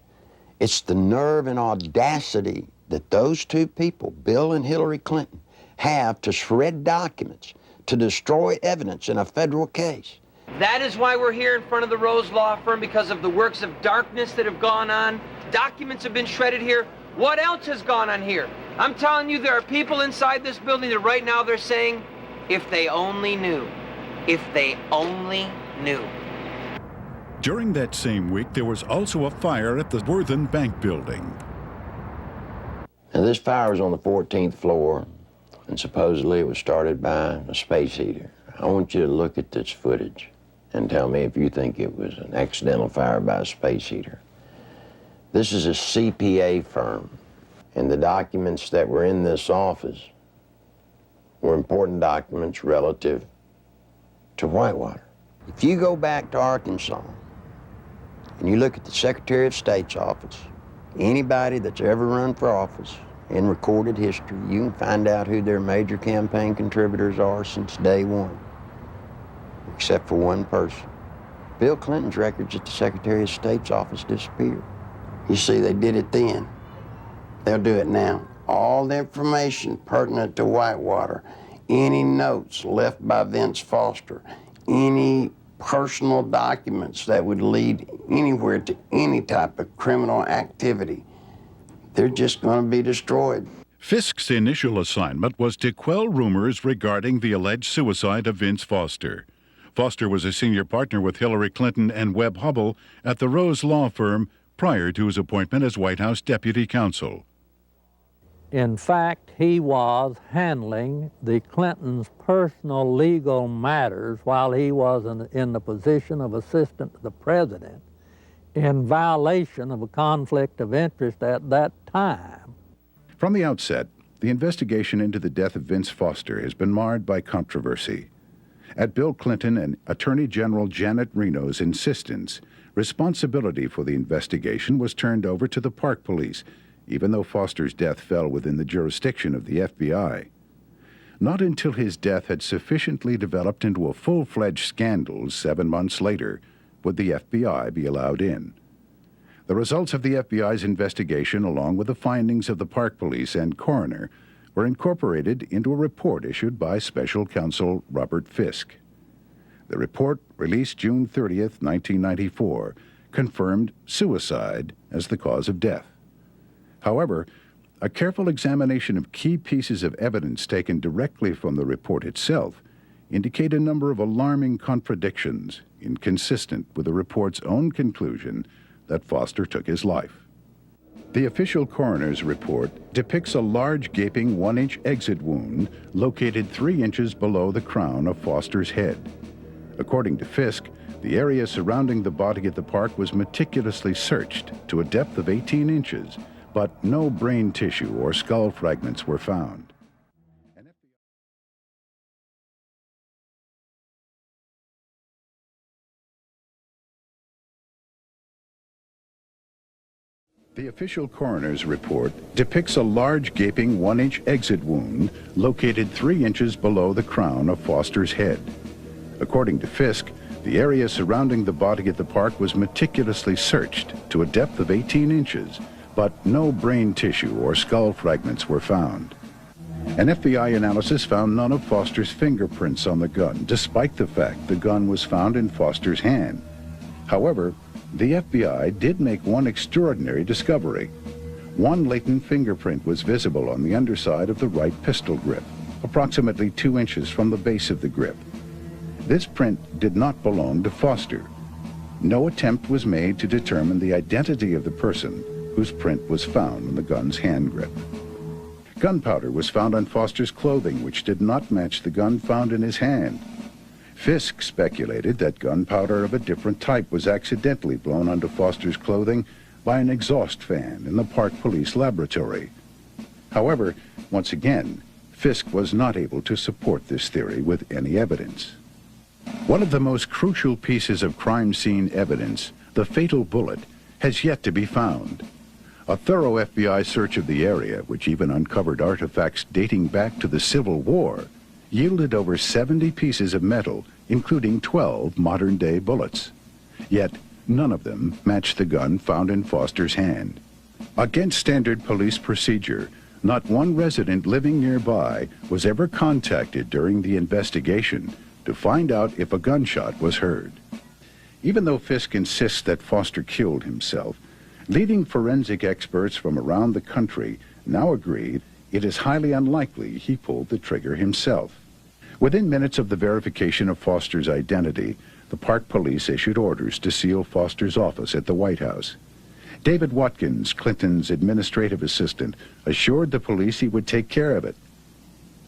It's the nerve and audacity that those two people, Bill and Hillary Clinton, have to shred documents, to destroy evidence in a federal case. That is why we're here in front of the Rose Law Firm, because of the works of darkness that have gone on. Documents have been shredded here What else has gone on here? I'm telling you, there are people inside this building that right now they're saying, if they only knew, if they only knew. During that same week, there was also a fire at the Worthen Bank building. Now, this fire was on the 14th floor, and supposedly it was started by a space heater. I want you to look at this footage and tell me if you think it was an accidental fire by a space heater. This is a CPA firm, and the documents that were in this office were important documents relative to Whitewater. If you go back to Arkansas and you look at the Secretary of State's office, anybody that's ever run for office in recorded history, you can find out who their major campaign contributors are since day one, except for one person. Bill Clinton's records at the Secretary of State's office disappeared. You see, they did it then. They'll do it now. All the information pertinent to Whitewater, any notes left by Vince Foster, any personal documents that would lead anywhere to any type of criminal activity, they're just going to be destroyed. Fisk's initial assignment was to quell rumors regarding the alleged suicide of Vince Foster. Foster was a senior partner with Hillary Clinton and Webb Hubbell at the Rose Law Firm prior to his appointment as White House Deputy Counsel. In fact, he was handling the Clintons' personal legal matters while he was in the position of assistant to the president, in violation of a conflict of interest at that time. From the outset, the investigation into the death of Vince Foster has been marred by controversy. At Bill Clinton and Attorney General Janet Reno's insistence, responsibility for the investigation was turned over to the Park Police, even though Foster's death fell within the jurisdiction of the FBI. Not until his death had sufficiently developed into a full-fledged scandal 7 months later would the FBI be allowed in. The results of the FBI's investigation, along with the findings of the Park Police and coroner, were incorporated into a report issued by Special Counsel Robert Fisk. The report, released June 30th, 1994, confirmed suicide as the cause of death. However, a careful examination of key pieces of evidence taken directly from the report itself indicate a number of alarming contradictions inconsistent with the report's own conclusion that Foster took his life. The official coroner's report depicts a large gaping 1-inch exit wound located 3 inches below the crown of Foster's head. According to Fisk, the area surrounding the body at the park was meticulously searched to a depth of 18 inches, but no brain tissue or skull fragments were found. The official coroner's report depicts a large gaping 1-inch exit wound located 3 inches below the crown of Foster's head. According to Fisk, the area surrounding the body at the park was meticulously searched to a depth of 18 inches, but no brain tissue or skull fragments were found. An FBI analysis found none of Foster's fingerprints on the gun, despite the fact the gun was found in Foster's hand. However, the FBI did make one extraordinary discovery. One latent fingerprint was visible on the underside of the right pistol grip, approximately 2 inches from the base of the grip. This print did not belong to Foster. No attempt was made to determine the identity of the person whose print was found on the gun's hand grip. Gunpowder was found on Foster's clothing, which did not match the gun found in his hand. Fisk speculated that gunpowder of a different type was accidentally blown onto Foster's clothing by an exhaust fan in the Park Police laboratory. However, once again, Fisk was not able to support this theory with any evidence. One of the most crucial pieces of crime scene evidence, the fatal bullet, has yet to be found. A thorough FBI search of the area, which even uncovered artifacts dating back to the Civil War, yielded over 70 pieces of metal, including 12 modern-day bullets. Yet, none of them matched the gun found in Foster's hand. Against standard police procedure, not one resident living nearby was ever contacted during the investigation to find out if a gunshot was heard. Even though Fisk insists that Foster killed himself, Leading forensic experts from around the country now agreed it is highly unlikely he pulled the trigger himself. Within minutes of the verification of Foster's identity, the Park Police issued orders to seal Foster's office at the White House. David Watkins, Clinton's administrative assistant, assured the police he would take care of it.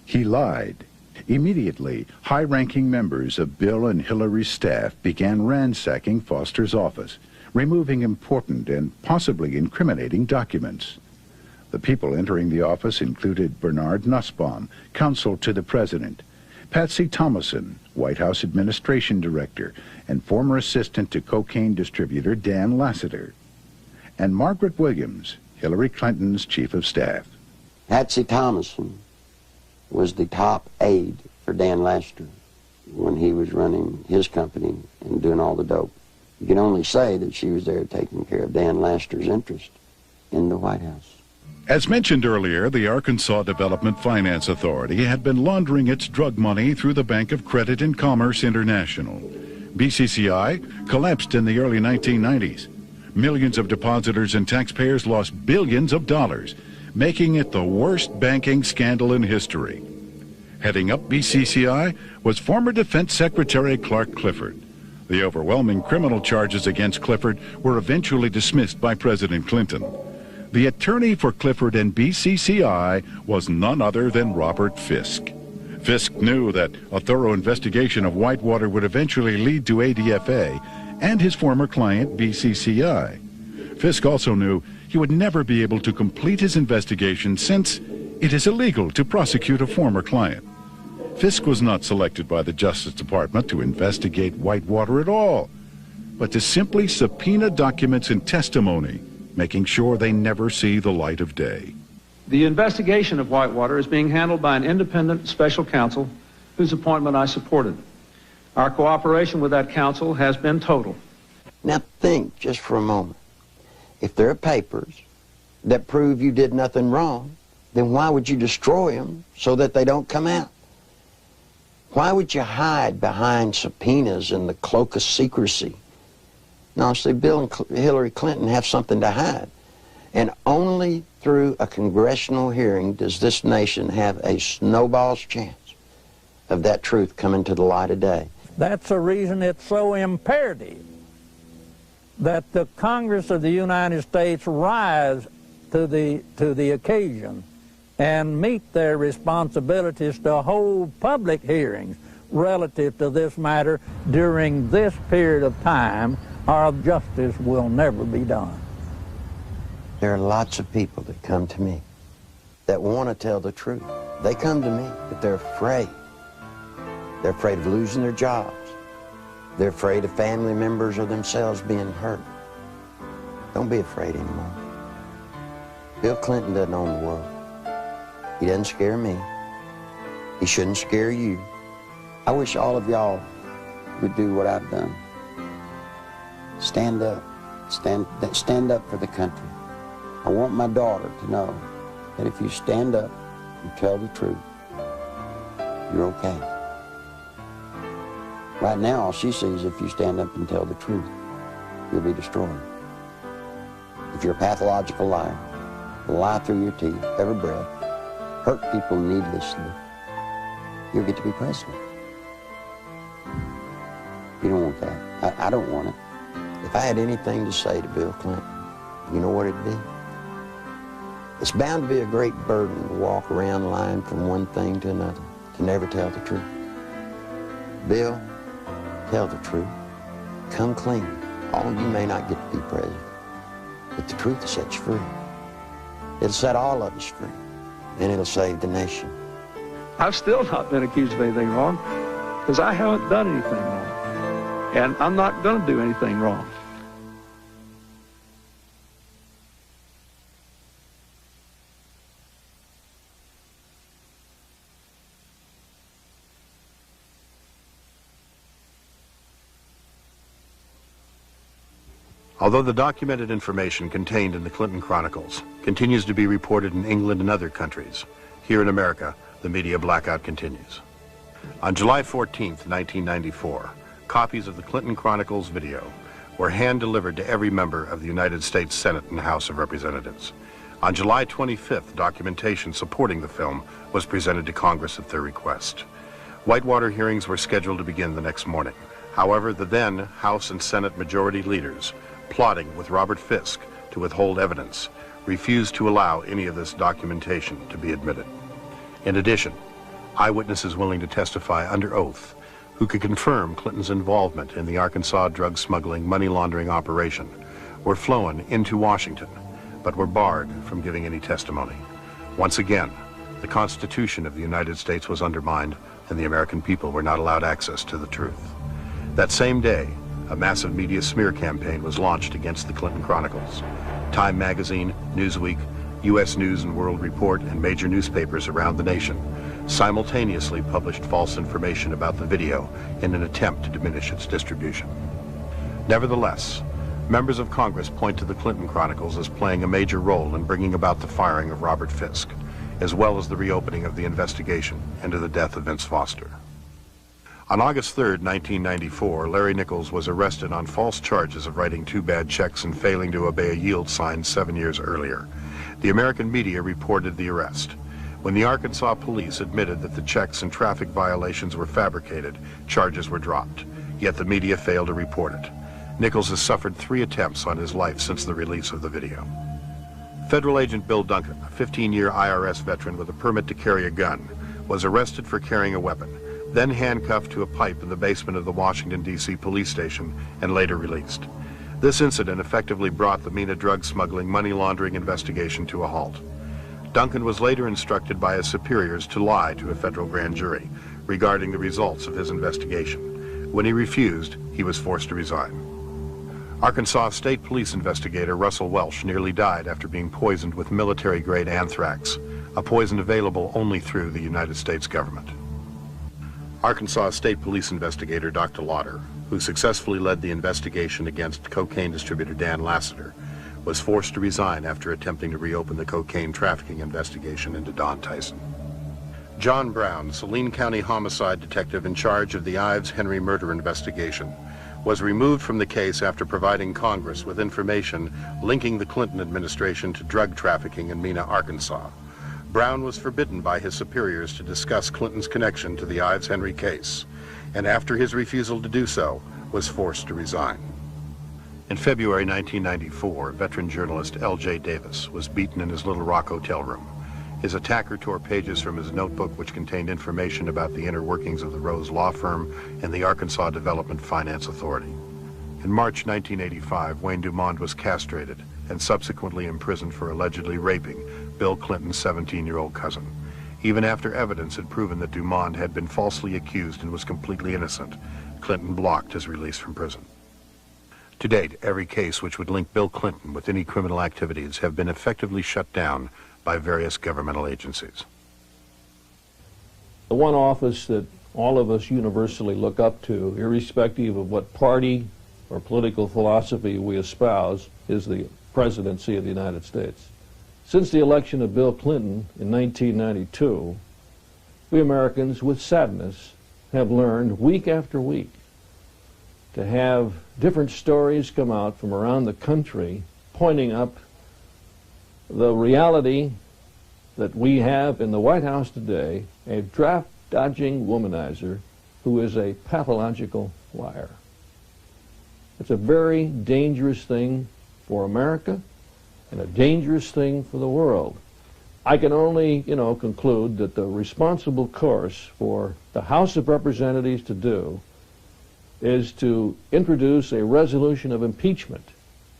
He lied. Immediately, high-ranking members of Bill and Hillary's staff began ransacking Foster's office, removing important and possibly incriminating documents. The people entering the office included Bernard Nussbaum, counsel to the president, Patsy Thomason, White House administration director, and former assistant to cocaine distributor Dan Lassiter, and Margaret Williams, Hillary Clinton's chief of staff. Patsy Thomason was the top aide for Dan Lassiter when he was running his company and doing all the dope. You can only say that she was there taking care of Dan Lassiter's interest in the White House. As mentioned earlier, the Arkansas Development Finance Authority had been laundering its drug money through the Bank of Credit and Commerce International. BCCI collapsed in the early 1990s. Millions of depositors and taxpayers lost billions of dollars, making it the worst banking scandal in history. Heading up BCCI was former Defense Secretary Clark Clifford. The overwhelming criminal charges against Clifford were eventually dismissed by President Clinton. The attorney for Clifford and BCCI was none other than Robert Fisk. Fisk knew that a thorough investigation of Whitewater would eventually lead to ADFA and his former client, BCCI. Fisk also knew he would never be able to complete his investigation since it is illegal to prosecute a former client. Fisk was not selected by the Justice Department to investigate Whitewater at all, but to simply subpoena documents and testimony, making sure they never see the light of day. The investigation of Whitewater is being handled by an independent special counsel whose appointment I supported. Our cooperation with that counsel has been total. Now think just for a moment. If there are papers that prove you did nothing wrong, then why would you destroy them so that they don't come out? Why would you hide behind subpoenas in the cloak of secrecy? No, see, Bill and Hillary Clinton have something to hide. And only through a congressional hearing does this nation have a snowball's chance of that truth coming to the light of day. That's the reason it's so imperative that the Congress of the United States rise to the occasion and meet their responsibilities to hold public hearings relative to this matter during this period of time, or justice will never be done. There are lots of people that come to me that want to tell the truth. They come to me, but they're afraid. They're afraid of losing their jobs. They're afraid of family members or themselves being hurt. Don't be afraid anymore. Bill Clinton doesn't own the world. He doesn't scare me. He shouldn't scare you. I wish all of y'all would do what I've done. Stand up. Stand up for the country. I want my daughter to know that if you stand up and tell the truth, you're okay. Right now, all she sees, if you stand up and tell the truth, you'll be destroyed. If you're a pathological liar, lie through your teeth, every breath, hurt people needlessly, you'll get to be president. You don't want that. I don't want it. If I had anything to say to Bill Clinton, you know what it'd be? It's bound to be a great burden to walk around lying from one thing to another, to never tell the truth. Bill, tell the truth. Come clean. All you may not get to be president, but the truth will set you free. It'll set all of us free, and it'll save the nation. I've still not been accused of anything wrong because I haven't done anything wrong. And I'm not going to do anything wrong. Although the documented information contained in the Clinton Chronicles continues to be reported in England and other countries, here in America, the media blackout continues. On July 14th, 1994, copies of the Clinton Chronicles video were hand-delivered to every member of the United States Senate and House of Representatives. On July 25th, documentation supporting the film was presented to Congress at their request. Whitewater hearings were scheduled to begin the next morning. However, the then House and Senate Majority leaders, plotting with Robert Fisk to withhold evidence, refused to allow any of this documentation to be admitted. In addition, eyewitnesses willing to testify under oath who could confirm Clinton's involvement in the Arkansas drug smuggling money laundering operation were flown into Washington, but were barred from giving any testimony. Once again, the Constitution of the United States was undermined and the American people were not allowed access to the truth. That same day, a massive media smear campaign was launched against the Clinton Chronicles. Time magazine, Newsweek, U.S. News and World Report, and major newspapers around the nation simultaneously published false information about the video in an attempt to diminish its distribution. Nevertheless, members of Congress point to the Clinton Chronicles as playing a major role in bringing about the firing of Robert Fisk, as well as the reopening of the investigation into the death of Vince Foster. On August 3, 1994, Larry Nichols was arrested on false charges of writing 2 bad checks and failing to obey a yield sign 7 years earlier. The American media reported the arrest. When the Arkansas police admitted that the checks and traffic violations were fabricated, charges were dropped, yet the media failed to report it. Nichols has suffered 3 attempts on his life since the release of the video. Federal agent Bill Duncan, a 15-year IRS veteran with a permit to carry a gun, was arrested for carrying a weapon, then handcuffed to a pipe in the basement of the Washington, D.C. police station and later released. This incident effectively brought the MENA drug smuggling money laundering investigation to a halt. Duncan was later instructed by his superiors to lie to a federal grand jury regarding the results of his investigation. When he refused, he was forced to resign. Arkansas State Police investigator Russell Welsh nearly died after being poisoned with military-grade anthrax, a poison available only through the United States government. Arkansas State Police investigator Dr. Lauder, who successfully led the investigation against cocaine distributor Dan Lassiter, was forced to resign after attempting to reopen the cocaine trafficking investigation into Don Tyson. John Brown, Saline County homicide detective in charge of the Ives Henry murder investigation, was removed from the case after providing Congress with information linking the Clinton administration to drug trafficking in Mena, Arkansas. Brown was forbidden by his superiors to discuss Clinton's connection to the Ives Henry case, and after his refusal to do so, was forced to resign. In February 1994, veteran journalist L.J. Davis was beaten in his Little Rock hotel room. His attacker tore pages from his notebook which contained information about the inner workings of the Rose Law Firm and the Arkansas Development Finance Authority. In March 1985, Wayne Dumond was castrated and subsequently imprisoned for allegedly raping Bill Clinton's 17-year-old cousin. Even after evidence had proven that Dumond had been falsely accused and was completely innocent, Clinton blocked his release from prison. To date, every case which would link Bill Clinton with any criminal activities have been effectively shut down by various governmental agencies. The one office that all of us universally look up to, irrespective of what party or political philosophy we espouse, is the presidency of the United States. Since the election of Bill Clinton in 1992, we Americans, with sadness, have learned week after week to have different stories come out from around the country pointing up the reality that we have in the White House today, a draft-dodging womanizer who is a pathological liar. It's a very dangerous thing for America and a dangerous thing for the world. I can only, conclude that the responsible course for the House of Representatives to do is to introduce a resolution of impeachment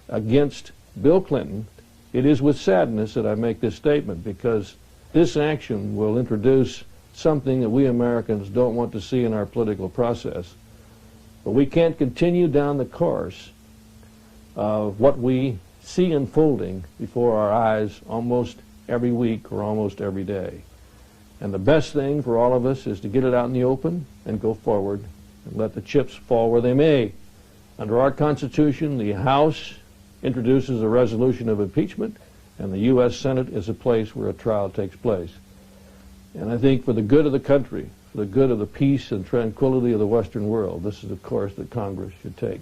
against Bill Clinton. It is with sadness that I make this statement, because this action will introduce something that we Americans don't want to see in our political process. But we can't continue down the course of what we see unfolding before our eyes almost every week or almost every day. And the best thing for all of us is to get it out in the open and go forward and let the chips fall where they may. Under our Constitution, the House introduces a resolution of impeachment, and the U.S. Senate is a place where a trial takes place. And I think for the good of the country, for the good of the peace and tranquility of the Western world, this is the course that Congress should take.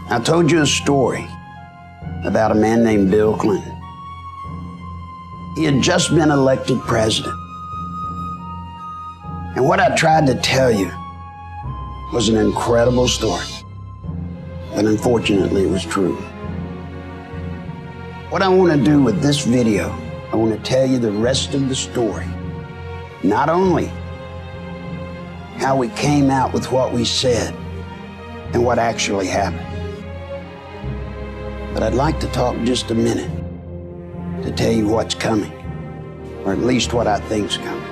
I told you a story about a man named Bill Clinton. He had just been elected president. And what I tried to tell you was an incredible story. But unfortunately, it was true. What I want to do with this video, I want to tell you the rest of the story. Not only how we came out with what we said and what actually happened, but I'd like to talk just a minute to tell you what's coming, or at least what I think's coming.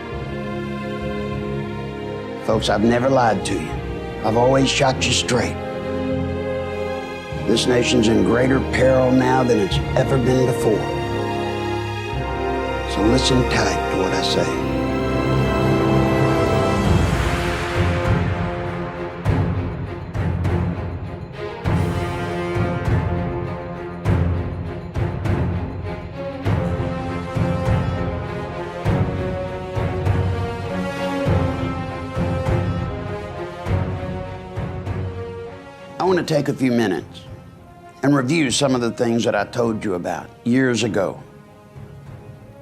Folks, I've never lied to you. I've always shot you straight. This nation's in greater peril now than it's ever been before. So listen tight to what I say. I want to take a few minutes and review some of the things that I told you about years ago.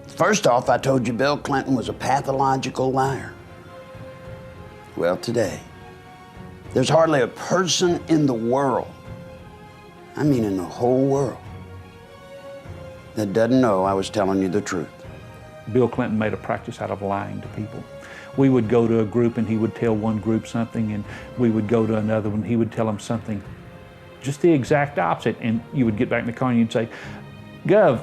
First off, I told you Bill Clinton was a pathological liar. Well, today, there's hardly a person in the world, I mean in the whole world, that doesn't know I was telling you the truth. Bill Clinton made a practice out of lying to people. We would go to a group and he would tell one group something, and we would go to another one, he would tell them something just the exact opposite, and you would get back in the car and you'd say, Gov,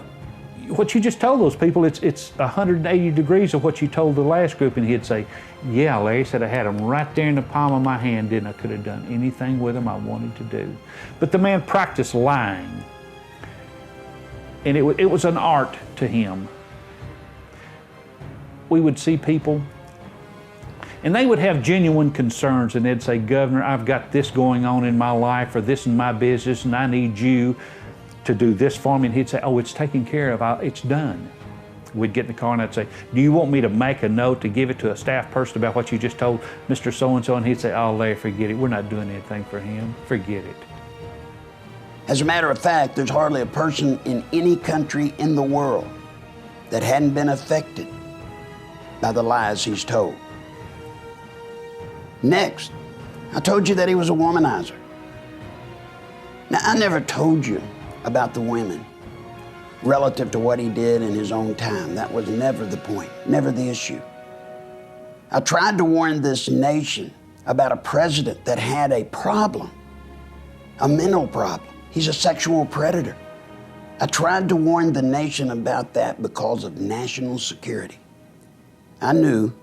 what you just told those people, it's 180 degrees of what you told the last group. And he'd say, yeah, Larry, said I had them right there in the palm of my hand, didn't I? Could have done anything with them I wanted to do. But the man practiced lying, and it was an art to him. We would see people, and they would have genuine concerns, and they'd say, Governor, I've got this going on in my life, or this in my business, and I need you to do this for me. And he'd say, oh, it's taken care of, it's done. We'd get in the car and I'd say, do you want me to make a note to give it to a staff person about what you just told Mr. So-and-so? And he'd say, oh, Larry, forget it. We're not doing anything for him. Forget it. As a matter of fact, there's hardly a person in any country in the world that hadn't been affected by the lies he's told. Next, I told you that he was a womanizer. Now, I never told you about the women relative to what he did in his own time. That was never the point, never the issue. I tried to warn this nation about a president that had a problem, a mental problem. He's a sexual predator. I tried to warn the nation about that because of national security. I knew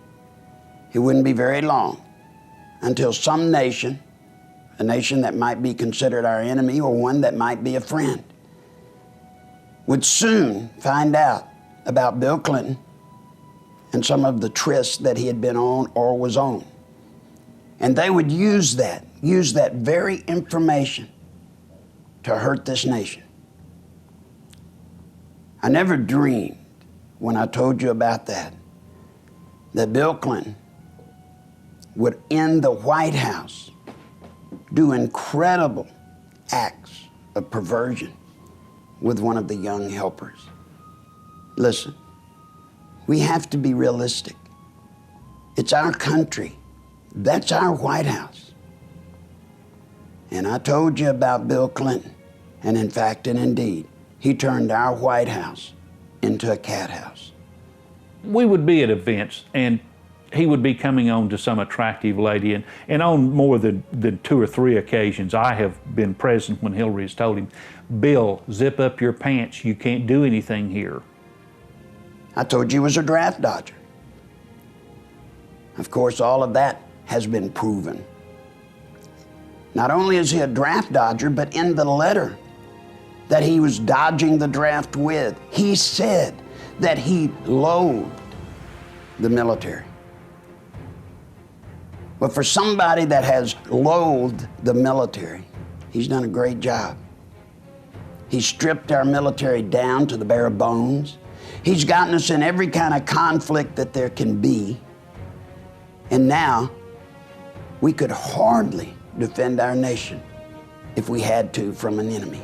it wouldn't be very long until some nation, a nation that might be considered our enemy or one that might be a friend, would soon find out about Bill Clinton and some of the trysts that he had been on or was on. And they would use that very information to hurt this nation. I never dreamed when I told you about that Bill Clinton would in the White House do incredible acts of perversion with one of the young helpers. Listen, we have to be realistic. It's our country. That's our White House. And I told you about Bill Clinton, and in fact and indeed, he turned our White House into a cat house. We would be at events, and he would be coming on to some attractive lady, and on more than 2 or 3 occasions, I have been present when Hillary has told him, Bill, zip up your pants, you can't do anything here. I told you he was a draft dodger. Of course, all of that has been proven. Not only is he a draft dodger, but in the letter that he was dodging the draft with, he said that he loathed the military. But for somebody that has loathed the military, he's done a great job. He's stripped our military down to the bare bones. He's gotten us in every kind of conflict that there can be. And now, we could hardly defend our nation if we had to from an enemy.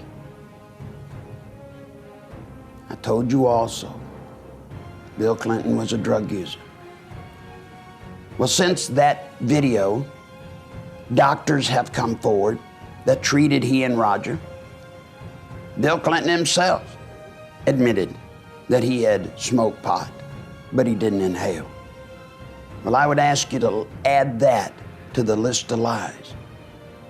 I told you also, Bill Clinton was a drug user. Well, since that video, doctors have come forward that treated he and Roger. Bill Clinton himself admitted that he had smoked pot, but he didn't inhale. Well, I would ask you to add that to the list of lies,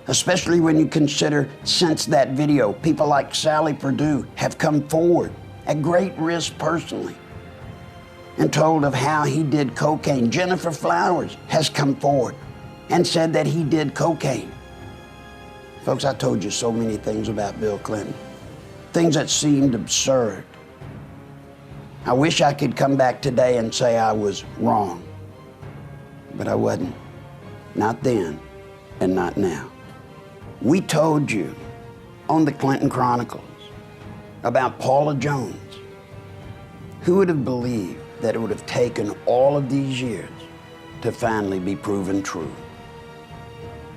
especially when you consider since that video, people like Sally Perdue have come forward at great risk personally and told of how he did cocaine. Jennifer Flowers has come forward and said that he did cocaine. Folks, I told you so many things about Bill Clinton, things that seemed absurd. I wish I could come back today and say I was wrong, but I wasn't. Not then, and not now. We told you on the Clinton Chronicles about Paula Jones. Who would have believed that it would have taken all of these years to finally be proven true?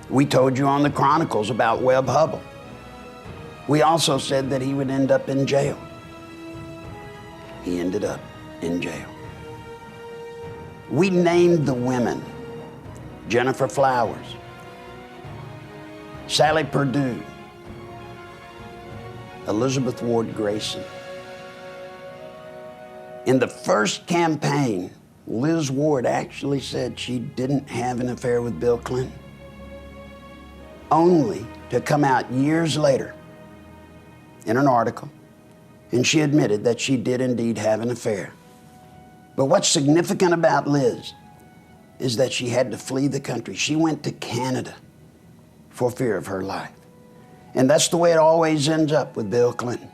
We told you on the Chronicles about Webb Hubbell. We also said that he would end up in jail. He ended up in jail. We named the women: Jennifer Flowers, Sally Perdue, Elizabeth Ward Grayson. In the first campaign, Liz Ward actually said she didn't have an affair with Bill Clinton, only to come out years later in an article, and she admitted that she did indeed have an affair. But what's significant about Liz is that she had to flee the country. She went to Canada for fear of her life. And that's the way it always ends up with Bill Clinton.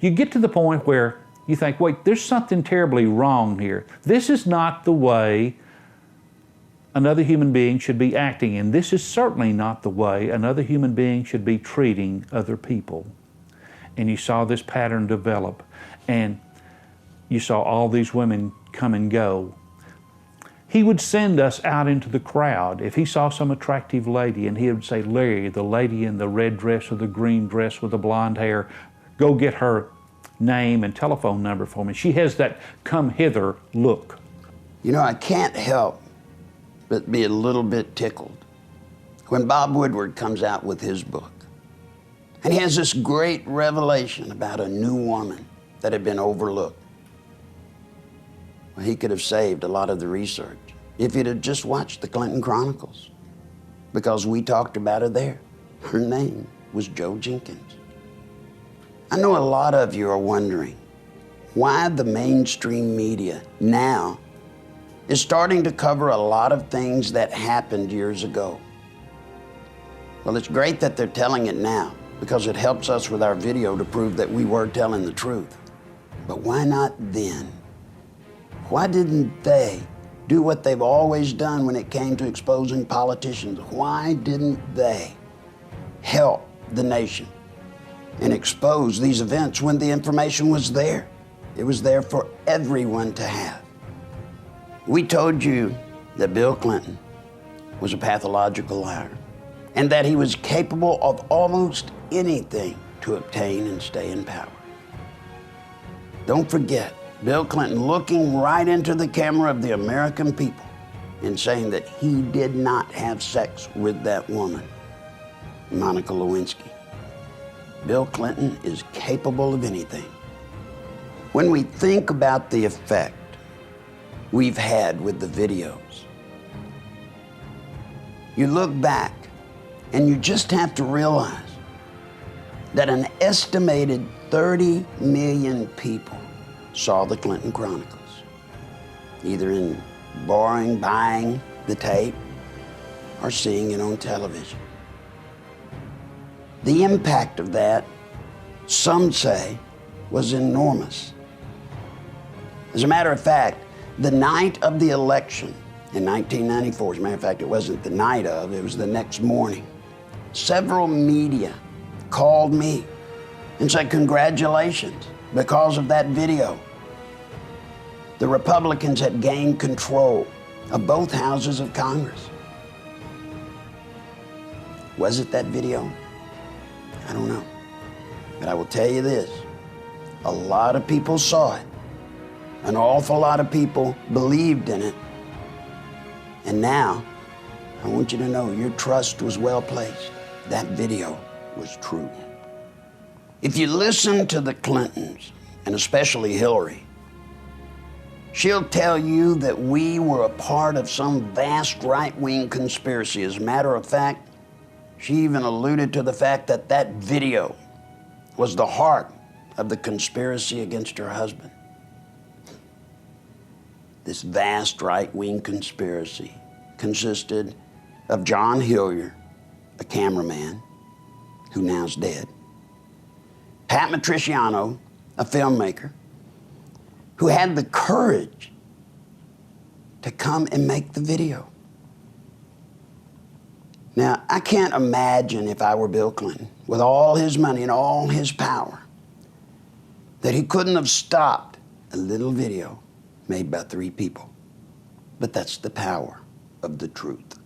You get to the point where you think, wait, there's something terribly wrong here. This is not the way another human being should be acting, and this is certainly not the way another human being should be treating other people. And you saw this pattern develop, and you saw all these women come and go. He would send us out into the crowd. If he saw some attractive lady, and he would say, Larry, the lady in the red dress or the green dress with the blonde hair, go get her name and telephone number for me. She has that come hither look. You know, I can't help but be a little bit tickled when Bob Woodward comes out with his book. And he has this great revelation about a new woman that had been overlooked. Well, he could have saved a lot of the research if he'd have just watched the Clinton Chronicles, because we talked about her there. Her name was Joe Jenkins. I know a lot of you are wondering why the mainstream media now is starting to cover a lot of things that happened years ago. Well, it's great that they're telling it now, because it helps us with our video to prove that we were telling the truth. But why not then? Why didn't they do what they've always done when it came to exposing politicians? Why didn't they help the nation and expose these events when the information was there? It was there for everyone to have. We told you that Bill Clinton was a pathological liar and that he was capable of almost anything to obtain and stay in power. Don't forget, Bill Clinton looking right into the camera of the American people and saying that he did not have sex with that woman, Monica Lewinsky. Bill Clinton is capable of anything. When we think about the effect we've had with the videos, you look back and you just have to realize that an estimated 30 million people saw the Clinton Chronicles, either in buying the tape or seeing it on television. The impact of that, some say, was enormous. As a matter of fact, the night of the election in 1994, as a matter of fact, it wasn't the night of, it was the next morning, several media called me and said, congratulations, because of that video, the Republicans had gained control of both houses of Congress. Was it that video? I don't know. But I will tell you this, a lot of people saw it. An awful lot of people believed in it. And now, I want you to know your trust was well placed. That video was true. If you listen to the Clintons, and especially Hillary, she'll tell you that we were a part of some vast right-wing conspiracy. As a matter of fact, she even alluded to the fact that that video was the heart of the conspiracy against her husband. This vast right-wing conspiracy consisted of John Hillier, a cameraman who now's dead, Pat Matriciano, a filmmaker, who had the courage to come and make the video. Now, I can't imagine if I were Bill Clinton, with all his money and all his power, that he couldn't have stopped a little video made by 3 people. But that's the power of the truth.